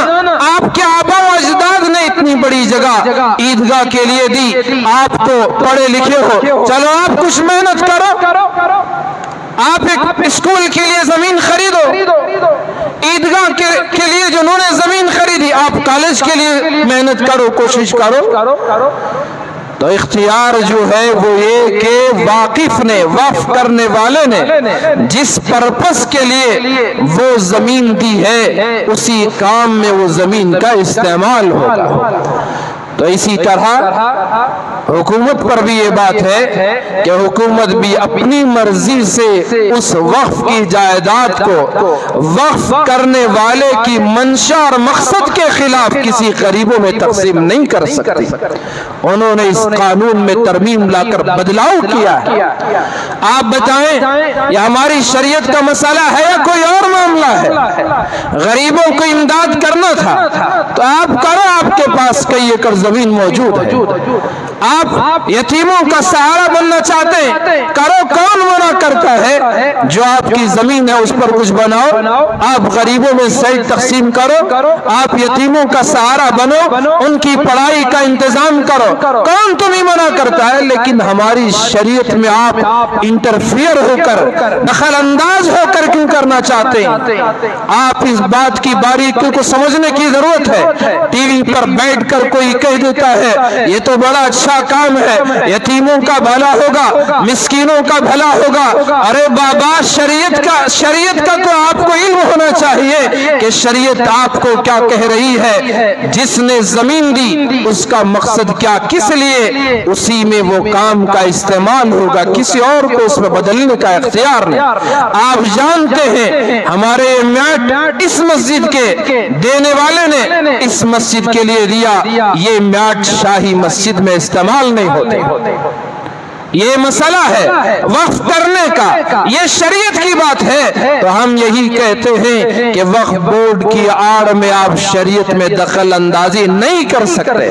آپ کے آباء و اجداد نے اتنی بڑی جگہ عیدگاہ کے لیے دی، آپ تو پڑھے لکھے ہو، چلو آپ کچھ محنت کرو، آپ ایک اسکول کے لیے زمین خریدو، عیدگاہ کے لیے جنہوں نے زمین خریدی، آپ کالج کے لیے محنت کرو، کوشش کرو۔ تو اختیار جو ہے وہ یہ کہ واقف نے، وقف کرنے والے نے جس پرپس کے لیے وہ زمین دی ہے اسی کام میں وہ زمین کا استعمال ہوگا۔ تو اسی طرح حکومت پر بھی یہ بات ہے کہ حکومت بھی اپنی مرضی سے اس وقف کی جائیداد کو وقف کرنے والے کی منشا اور مقصد کے خلاف کسی غریبوں میں تقسیم نہیں کر سکتی۔ انہوں نے اس قانون میں ترمیم لا کر بدلاؤ کیا ہے۔ آپ بتائیں یہ ہماری شریعت کا مسئلہ ہے یا کوئی اور معاملہ ہے؟ غریبوں کو امداد کرنا تھا تو آپ کرو، آپ کے پاس کئی ایکڑ زمین موجود ہے، آپ یتیموں کا سہارا بننا چاہتے ہیں، کرو، کون منع کرتا ہے؟ جو آپ کی زمین ہے اس پر کچھ بناؤ، آپ غریبوں میں سائٹ تقسیم کرو، آپ یتیموں کا سہارا بنو، ان کی پڑھائی کا انتظام کرو، کون تمہیں منع کرتا ہے؟ لیکن ہماری شریعت میں آپ انٹرفیئر ہو کر، دخل انداز ہو کر کیوں کرنا چاہتے ہیں؟ آپ اس بات کی باریکیوں کو سمجھنے کی ضرورت ہے۔ ٹی وی پر بیٹھ کر کوئی کہہ دیتا ہے یہ تو بڑا اچھا کام ہے، یتیموں کا بھلا ہوگا، مسکینوں کا بھلا ہوگا۔ ارے بابا، شریعت کا تو آپ کو علم ہونا چاہیے کہ شریعت آپ کو کیا کہہ رہی ہے۔ جس نے زمین دی اس کا مقصد کیا، کس لیے، اسی میں وہ کام کا استعمال ہوگا، کسی اور کو اس میں بدلنے کا اختیار نہیں۔ آپ جانتے ہیں ہمارے میٹ اس مسجد کے دینے والے نے اس مسجد کے لیے دیا، یہ میٹ شاہی مسجد میں استعمال نہیں ہوتے، یہ مسئلہ ہے وقف کرنے کا، یہ شریعت کی بات ہے، تو ہم یہی کہتے ہیں کہ وقف بورڈ کی آڑ میں آپ شریعت میں دخل اندازی نہیں کر سکتے۔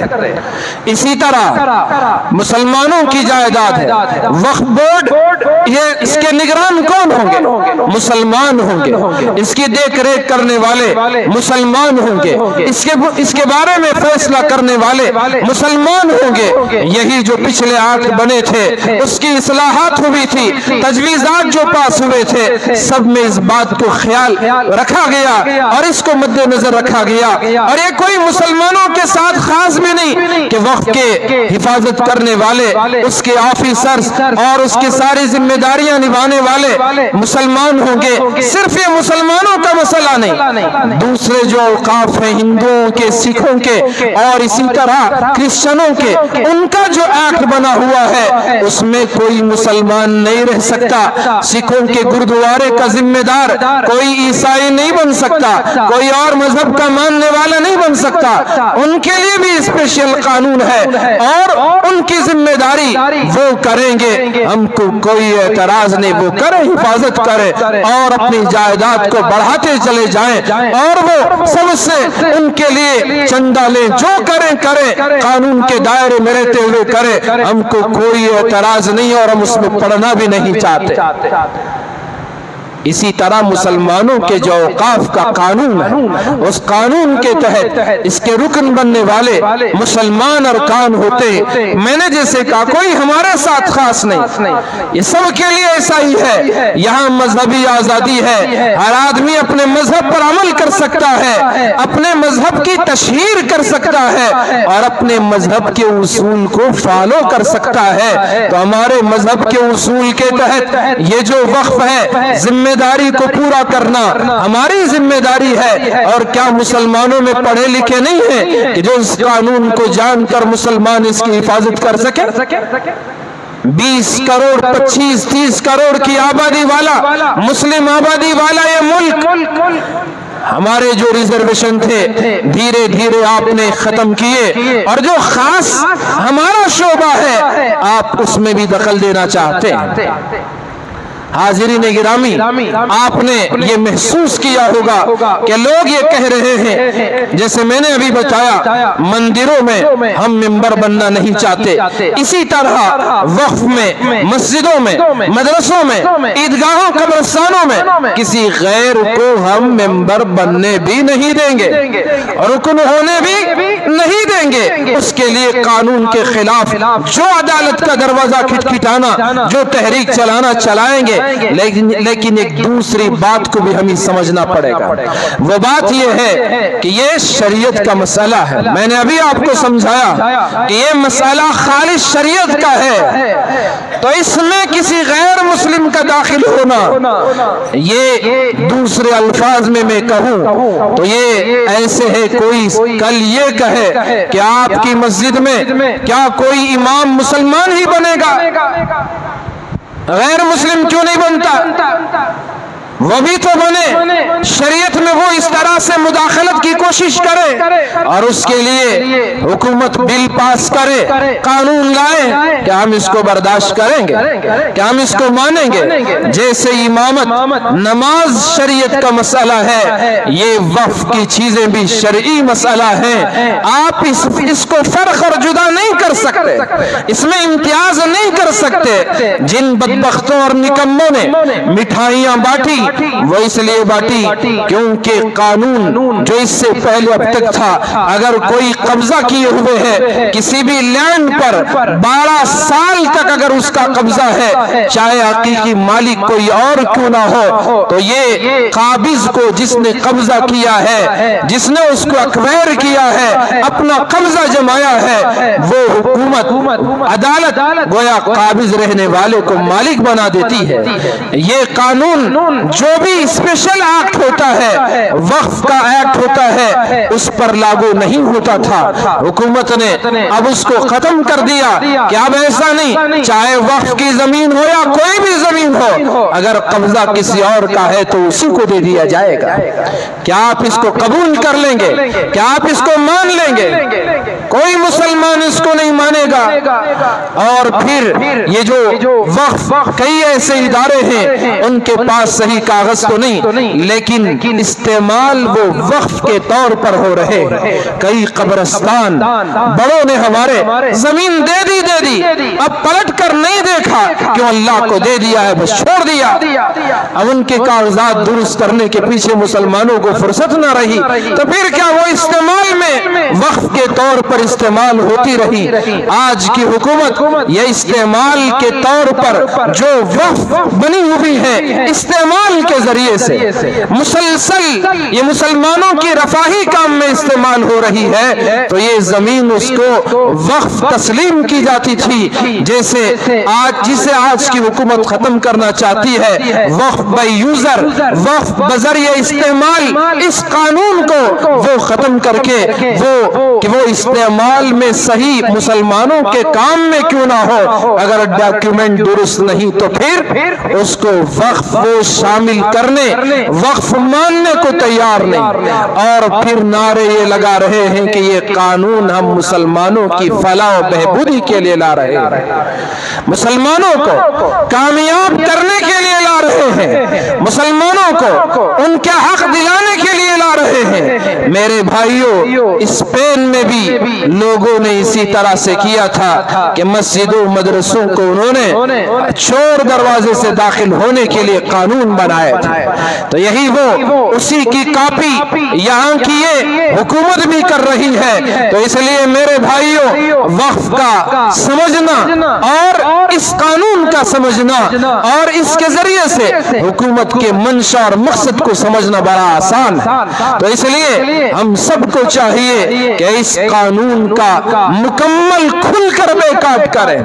اسی طرح مسلمانوں کی جائیداد ہے، وقف بورڈ یہ اس کے نگران کون ہوں گے؟ مسلمان ہوں گے، اس کی دیکھ ریکھ کرنے والے مسلمان ہوں گے، اس کے بارے میں فیصلہ کرنے والے مسلمان ہوں گے۔ یہی جو پچھلے آٹھ بنے تھے اس کی اصلاحات ہوئی تھی، تجویزات جو پاس ہوئے تھے، سب میں اس بات کو خیال رکھا گیا اور اس کو مد نظر رکھا گیا، اور یہ کوئی مسلمانوں کے ساتھ خاص بھی نہیں کہ وقت کے حفاظت کرنے والے، اس کے آفیسرز اور اس کی ساری ذمہ داریاں نبھانے والے مسلمان ہوں گے۔ صرف یہ مسلمانوں کا مسئلہ نہیں، دوسرے جو اوقاف ہیں ہندوؤں کے، سکھوں کے اور اسی طرح کرسچنوں کے، ان کا جو ایکٹ بنا ہوا ہے اس میں کوئی مسلمان نہیں رہ سکتا۔ سکھوں کے گردوارے کا ذمہ دار کوئی عیسائی نہیں بن سکتا، کوئی اور مذہب کا ماننے والا نہیں بن سکتا، ان کے لیے بھی اسپیشل قانون ہے اور ان کی ذمہ داری وہ کریں گے، ہم کو کوئی اعتراض نہیں، وہ کریں، حفاظت کریں اور اپنی جائیداد کو بڑھاتے چلے جائیں، اور وہ سب سے ان کے لیے چندہ لیں، جو کریں قانون کے دائرے میں رہتے ہوئے کریں، ہم کو کوئی اعتراض نہیں اور ہم اس میں پڑھنا بھی نہیں چاہتے۔ اسی طرح مسلمانوں کے جو اوقاف کا قانون ہے، اس قانون کے تحت اس کے رکن بننے والے مسلمان ارکان ہوتے ہیں۔ میں نے جیسے کہا کوئی ہمارے ساتھ خاص نہیں، یہ سب کے لیے ایسا ہی ہے۔ یہاں مذہبی آزادی ہے، ہر آدمی اپنے مذہب پر عمل کر سکتا ہے، اپنے مذہب کی تشہیر کر سکتا ہے اور اپنے مذہب کے اصول کو فالو کر سکتا ہے۔ تو ہمارے مذہب کے اصول کے تحت یہ جو وقف ہے، ذمہ داری کو پورا کرنا ہماری ذمہ داری ہے، اور کیا مسلمانوں میں پڑھے لکھے نہیں ہیں کہ جو اس قانون کو جان کر مسلمان اس کی حفاظت کر سکے؟ 20 کروڑ 25 30 کروڑ کی آبادی والا، مسلم آبادی والا یہ ملک، ہمارے جو ریزرویشن تھے دھیرے دھیرے آپ نے ختم کیے، اور جو خاص ہمارا شعبہ ہے آپ اس میں بھی دخل دینا چاہتے ہیں۔ حاضرین گرامی، آپ نے یہ محسوس کیا ہوگا کہ لوگ یہ کہہ رہے ہیں، جیسے میں نے ابھی بتایا مندروں میں ہم ممبر بننا نہیں چاہتے، اسی طرح وقف میں، مسجدوں میں، مدرسوں میں، عیدگاہوں، قبرستانوں میں کسی غیر کو ہم ممبر بننے بھی نہیں دیں گے، رکن ہونے بھی نہیں دیں گے۔ اس کے لیے قانون کے خلاف جو عدالت کا دروازہ کھٹکھٹانا، جو تحریک چلانا چلائیں گے، لیکن ایک دوسری بات کو بھی ہمیں سمجھنا پڑے گا۔ وہ بات یہ ہے کہ یہ شریعت کا مسئلہ ہے۔ میں نے ابھی آپ کو سمجھایا کہ یہ مسئلہ خالص شریعت کا ہے، تو اس میں کسی غیر مسلم کا داخل ہونا، یہ دوسرے الفاظ میں کہوں تو یہ ایسے ہے کوئی کل یہ کہے کہ آپ کی مسجد میں کیا کوئی امام مسلمان ہی بنے گا؟ غیر مسلم کیوں نہیں بنتا؟ وہ بھی تو بنے، شریعت میں وہ اس طرح سے مداخلت کی کوشش کرے اور اس کے لیے حکومت بل پاس کرے، قانون لائے، کیا ہم اس کو برداشت کریں گے؟ کیا ہم اس کو مانیں گے؟ جیسے امامت، نماز شریعت کا مسئلہ ہے، یہ وقف کی چیزیں بھی شرعی مسئلہ ہیں۔ آپ اس کو فرق اور جدا نہیں کر سکتے، اس میں امتیاز نہیں کر سکتے۔ جن بدبختوں اور نکموں نے مٹھائیاں بانٹی، وہ اس لیے بانٹی کیونکہ قانون جو اس سے پہلے اب تک تھا، اگر کوئی قبضہ کیے ہوئے ہے کسی بھی لینڈ پر 12 سال تک اگر اس کا قبضہ ہے، چاہے حقیقی مالک کوئی اور کیوں نہ ہو، تو یہ قابض کو جس نے قبضہ کیا ہے، جس نے اس کو اکوائر کیا ہے، اپنا قبضہ جمایا ہے، وہ حکومت، عدالت گویا قابض رہنے والے کو مالک بنا دیتی ہے۔ یہ قانون جو بھی اسپیشل ایکٹ ہوتا ہے، وقف کا ایکٹ ہوتا ہے، اس پر لاگو نہیں ہوتا تھا۔ حکومت نے اب اس کو ختم کر دیا کہ اب ایسا نہیں، چاہے وقف کی زمین ہو یا کوئی بھی زمین ہو، اگر قبضہ کسی اور کا ہے تو اسی کو دے دیا جائے گا۔ کیا آپ اس کو قبول کر لیں گے؟ کیا آپ اس کو مان لیں گے؟ کوئی مسلمان اس کو نہیں مانے گا۔ اور پھر یہ جو وقف، کئی ایسے ادارے ہیں ان کے پاس صحیح کاغذ تو نہیں، لیکن استعمال وہ وقف کے طور پر ہو رہے۔ کئی قبرستان بڑوں نے ہمارے زمین دے دی، اب پلٹ کر نہیں دیکھا، کیوں اللہ کو دے دیا ہے بس چھوڑ دیا۔ اب ان کے کاغذات درست کرنے کے پیچھے مسلمانوں کو فرصت نہ رہی، تو پھر کیا وہ استعمال میں وقف کے طور پر استعمال ہوتی رہی۔ آج کی حکومت یہ استعمال کے طور پر جو وقف بنی ہوئی ہے، استعمال کے ذریعے سے مسلسل یہ مسلمانوں کی رفاہی کام میں استعمال ہو رہی ہے، تو یہ زمین اس کو وقف تسلیم کی جاتی تھی، جیسے جسے آج کی حکومت ختم کرنا چاہتی ہے۔ وقف بائی یوزر، وقف بذریعہ استعمال، اس قانون کو وہ ختم کر کے وہ استعمال میں صحیح مسلمانوں کے کام میں کیوں نہ ہو، اگر ڈاکیومنٹ درست نہیں تو پھر اس کو وقف وہ شامل کرنے، وقف ماننے کو تیار نہیں۔ اور پھر نعرے یہ لگا رہے ہیں کہ یہ قانون ہم مسلمانوں کی فلاح و بہبودی کے لیے لا رہے ہیں، مسلمانوں کو کامیاب کرنے کے لیے لا رہے ہیں، مسلمانوں کو ان کا حق دلانے کے لیے لا رہے ہیں۔ میرے بھائیوں، اسپین میں بھی لوگوں نے اسی طرح سے کیا تھا کہ مسجدوں مدرسوں کو انہوں نے چور دروازے سے داخل ہونے کے لیے قانون بنائے تھے، تو یہی وہ اسی کی کاپی یہاں کی یہ حکومت بھی کر رہی ہے۔ تو اس لیے میرے بھائیوں، وقف کا سمجھنا اور اس قانون کا سمجھنا اور اس کے ذریعے سے حکومت کے منشا اور مقصد کو سمجھنا بڑا آسان ہے۔ تو اس لیے ہم سب کو چاہیے کہ اس قانون کا مکمل کھل کر بیکاٹ کریں۔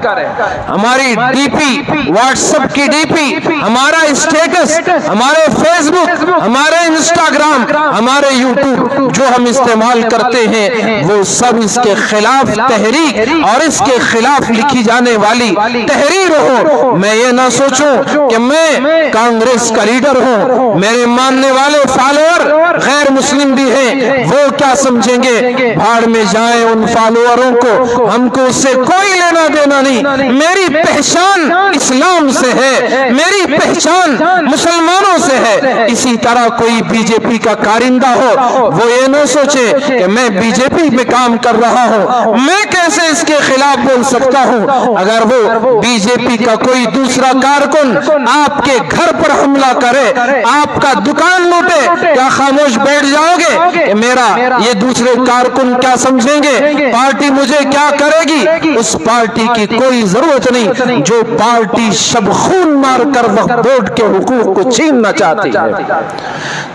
ہماری ڈی پی، واٹس ایپ کی ڈی پی، ہمارا اسٹیٹس، ہمارے فیس بک، ہمارے انسٹاگرام، ہمارے یوٹیوب جو ہم استعمال کرتے ہیں، وہ سب اس کے خلاف تحریک اور اس کے خلاف لکھی جانے والی تحریر ہو۔ میں یہ نہ سوچوں کہ میں کانگریس کا لیڈر ہوں، میرے ماننے والے فالوور غیر مسلم بھی ہیں، وہ کیا سمجھیں گے؟ بھاڑ میں جائیں ان فالووروں کو، ہم کو اس سے کوئی لینا دینا نہیں۔ میری پہچان اسلام سے ہے، میری پہچان مسلمانوں سے ہے۔ اسی طرح کوئی بی جے پی کا کارندہ ہو، وہ یہ نہ سوچے کہ میں بی جے پی میں کام کر رہا ہوں، میں کیسے اس کے خلاف بول سکتا ہوں۔ اگر وہ بی جے پی کا کوئی دوسرا کارکن آپ کے گھر پر حملہ کرے، آپ کا دکان لوٹے، کیا خاموش بیٹھ جاؤ گے کہ میرا یہ دوسرے کارکن کیا سمجھیں گے، پارٹی مجھے کیا کرے گی؟ اس پارٹی کی کوئی ضرورت نہیں جو پارٹی شب خون مار کر وقت بورڈ کے حقوق کو چھیننا چاہتی ہے۔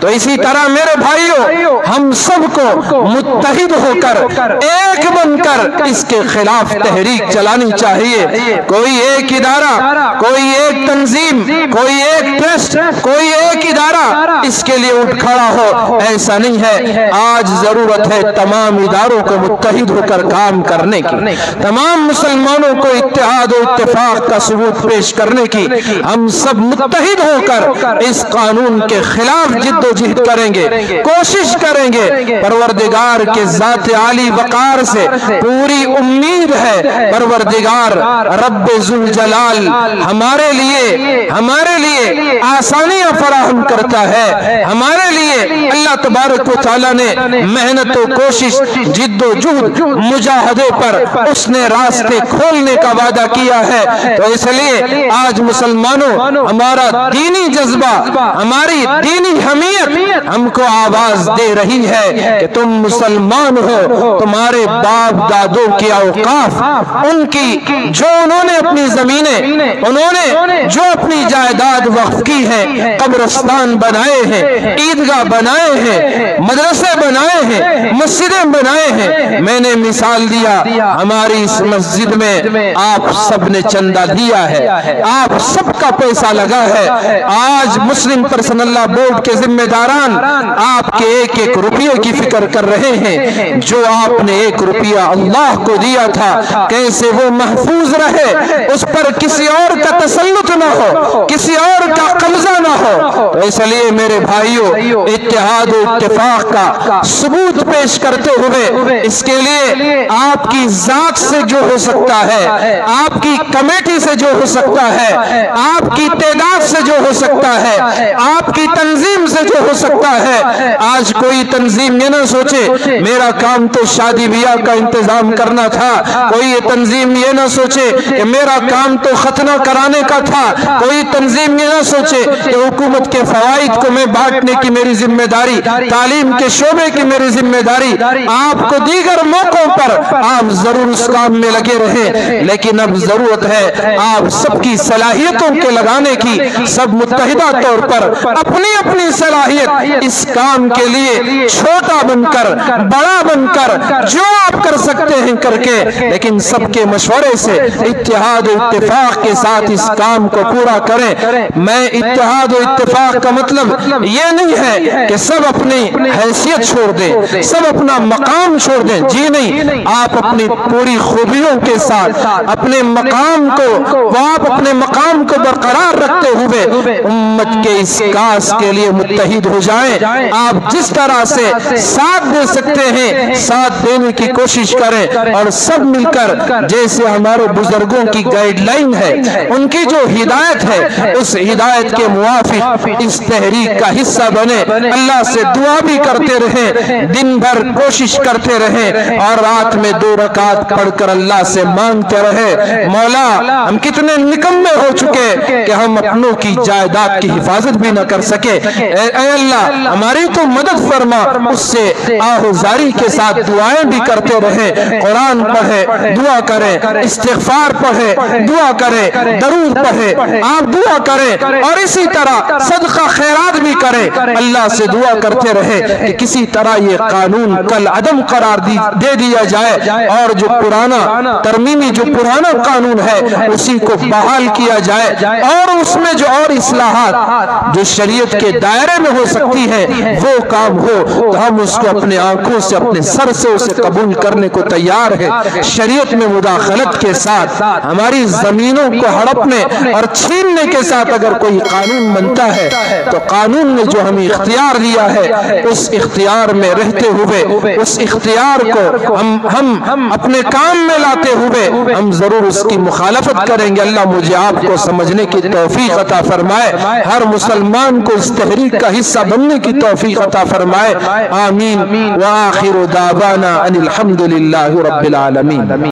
تو اسی طرح میرے بھائیوں، ہم سب کو متحد ہو کر ایک بن کر اس کے خلاف تحریک چلانی چاہیے۔ کوئی ایک ادارہ، کوئی ایک تنظیم، کوئی ایک ٹرسٹ، کوئی ایک ادارہ اس کے لیے اٹھ کھڑا ہو، ایسا نہیں ہے۔ آج ضرورت ہے تمام اداروں کو متحد ہو کر کام کرنے کی، تمام مسلمانوں کو اتحاد و اتفاق کا ثبوت پیش کرنے کی۔ ہم سب متحد ہو کر اس قانون کے خلاف جد و جہد کریں گے، کوشش کریں گے۔ پروردگار کے ذات عالی وقار سے پوری امید ہے، پروردگار رب ذوالجلال ہمارے لیے آسانیاں فراہم کرتا ہے۔ ہمارے لیے اللہ تبارک و تعالیٰ نے محنت و کوشش، جد و جہد، مجاہدے پر اس نے راستے کھولنے کا وعدہ کیا ہے۔ تو اس لیے آج مسلمانوں، ہمارا دینی جذبہ، ہماری دینی حمیت ہم کو آواز دے رہی ہے کہ تم مسلمان ہو، تمہارے باپ دادوں کے اوقاف، ان کی جو انہوں نے اپنی زمینیں، انہوں نے جو اپنی جائیداد وقف کی ہیں، قبرستان بنائے ہیں، عیدگاہ بنائے ہیں، مدرسے بنائے ہیں، مسجدیں بنائے ہیں۔ میں نے مثال دیا ہماری اس مسجد میں آپ سب نے چندہ دیا ہے، آپ سب کا پیسہ لگا ہے۔ آج مسلم پرسنل لا بورڈ کے ذمہ داران آپ کے ایک ایک روپیے کی فکر کر رہے ہیں۔ جو آپ نے ایک روپیہ اللہ کو دیا تھا کیسے وہ محفوظ رہے، اس پر کسی اور کا تسلط نہ ہو، کسی اور کا قبضہ نہ ہو۔ تو اس لیے میرے بھائیوں، اتحاد و اتفاق کا ثبوت پیش کرتے ہوئے اس کے لیے آپ کی ذات سے جو ہو سکتا ہے، آپ کی کمیٹی سے جو ہو سکتا ہے، آپ کی تعداد سے جو ہو سکتا ہے، آپ کی تنظیم سے جو ہو سکتا ہے۔ آج کوئی تنظیم یہ نہ سوچے میرا کام تو شادی بیاہ کا انتظام کرنا تھا، کوئی تنظیم یہ نہ سوچے کہ میرا کام تو ختنہ کرانے کا تھا، کوئی تنظیم یہ نہ سوچے کہ حکومت کے فوائد کو میں بانٹنے کی میری ذمہ داری، تعلیم کے شعبے کی میری ذمہ داری۔ آپ کو دیگر موقعوں پر آپ ضرور اس کام میں لگے رہیں، لیکن اب ضرورت ہے آپ سب کی صلاحیتوں کے لگانے کی، سب متحدہ طور پر اپنی اپنی صلاحیت اس کام کے لیے چھوٹا بن کر بڑا بن کر جو آپ کر سکتے ہیں کر کے، لیکن سب کے مشورے سے اتحاد و اتفاق کے ساتھ اس کام کو پورا کریں۔ میں اتحاد و اتفاق کا مطلب یہ نہیں ہے کہ سب اپنی حیثیت چھوڑ دیں، سب اپنا مقام چھوڑ دیں، جی نہیں، آپ اپنی پوری خوبیوں کے ساتھ اپنے مقام کو برقرار رکھتے ہوئے امت کے اس کاس کے لیے متحد ہو جائیں۔ آپ جس طرح سے ساتھ دے سکتے ہیں ساتھ دینے کی کوشش کریں، اور سب مل کر جیسے ہمارے بزرگوں کی گائیڈ لائن ہے، ان کی جو ہدایت ہے، اس ہدایت کے موافق اس تحریک کا حصہ بنے۔ اللہ سے دعا بھی کرتے رہیں، دن بھر کوشش کرتے رہیں، اور رات میں 2 رکعت پڑھ کر اللہ سے مانگتے رہے، مولا ہم کتنے نکمے ہو چکے کہ ہم اپنوں کی جائیداد کی حفاظت بھی نہ کر سکے، اے اللہ ہماری تو مدد فرما۔ اس سے آہوزاری کے ساتھ دعائیں بھی کرتے رہیں، قرآن پڑھیں، دعا کریں، استغفار پڑھیں، دعا کریں، درود پڑھیں، آپ دعا کریں، اور اسی طرح صدقہ خیرات بھی کریں۔ اللہ سے دعا کرتے رہیں کہ کسی طرح یہ قانون کل عدم قرار دے دیا جائے، اور جو پرانا ترمیمی جو پرانا قانون ہے اسی کو بحال کیا جائے، اور اس میں جو اور اصلاحات جو شریعت کے دائرے میں ہو سکتی ہیں وہ کام ہو، تو ہم اس کو اپنے آنکھوں سے اپنے سر سے اسے قبول کرنے کو تیار ہے۔ شریعت میں مداخلت کے ساتھ، ہماری زمینوں کو ہڑپنے اور چھیننے کے ساتھ اگر کوئی قانون بنتا ہے تو قانون نے جو ہمیں اختیار دیا ہے اس اختیار میں رہتے ہوئے اس اختیار کو ہم اپنے کام میں لاتے ہوئے ہم ضرور اس کی مخالفت کریں گے۔ اللہ مجھے آپ کو سمجھنے کی توفیق عطا فرمائے، ہر مسلمان کو اس تحریک کا حصہ بننے کی توفیق عطا فرمائے، آمین۔ وآخر دعوانا ان الحمد للہ رب العالمین۔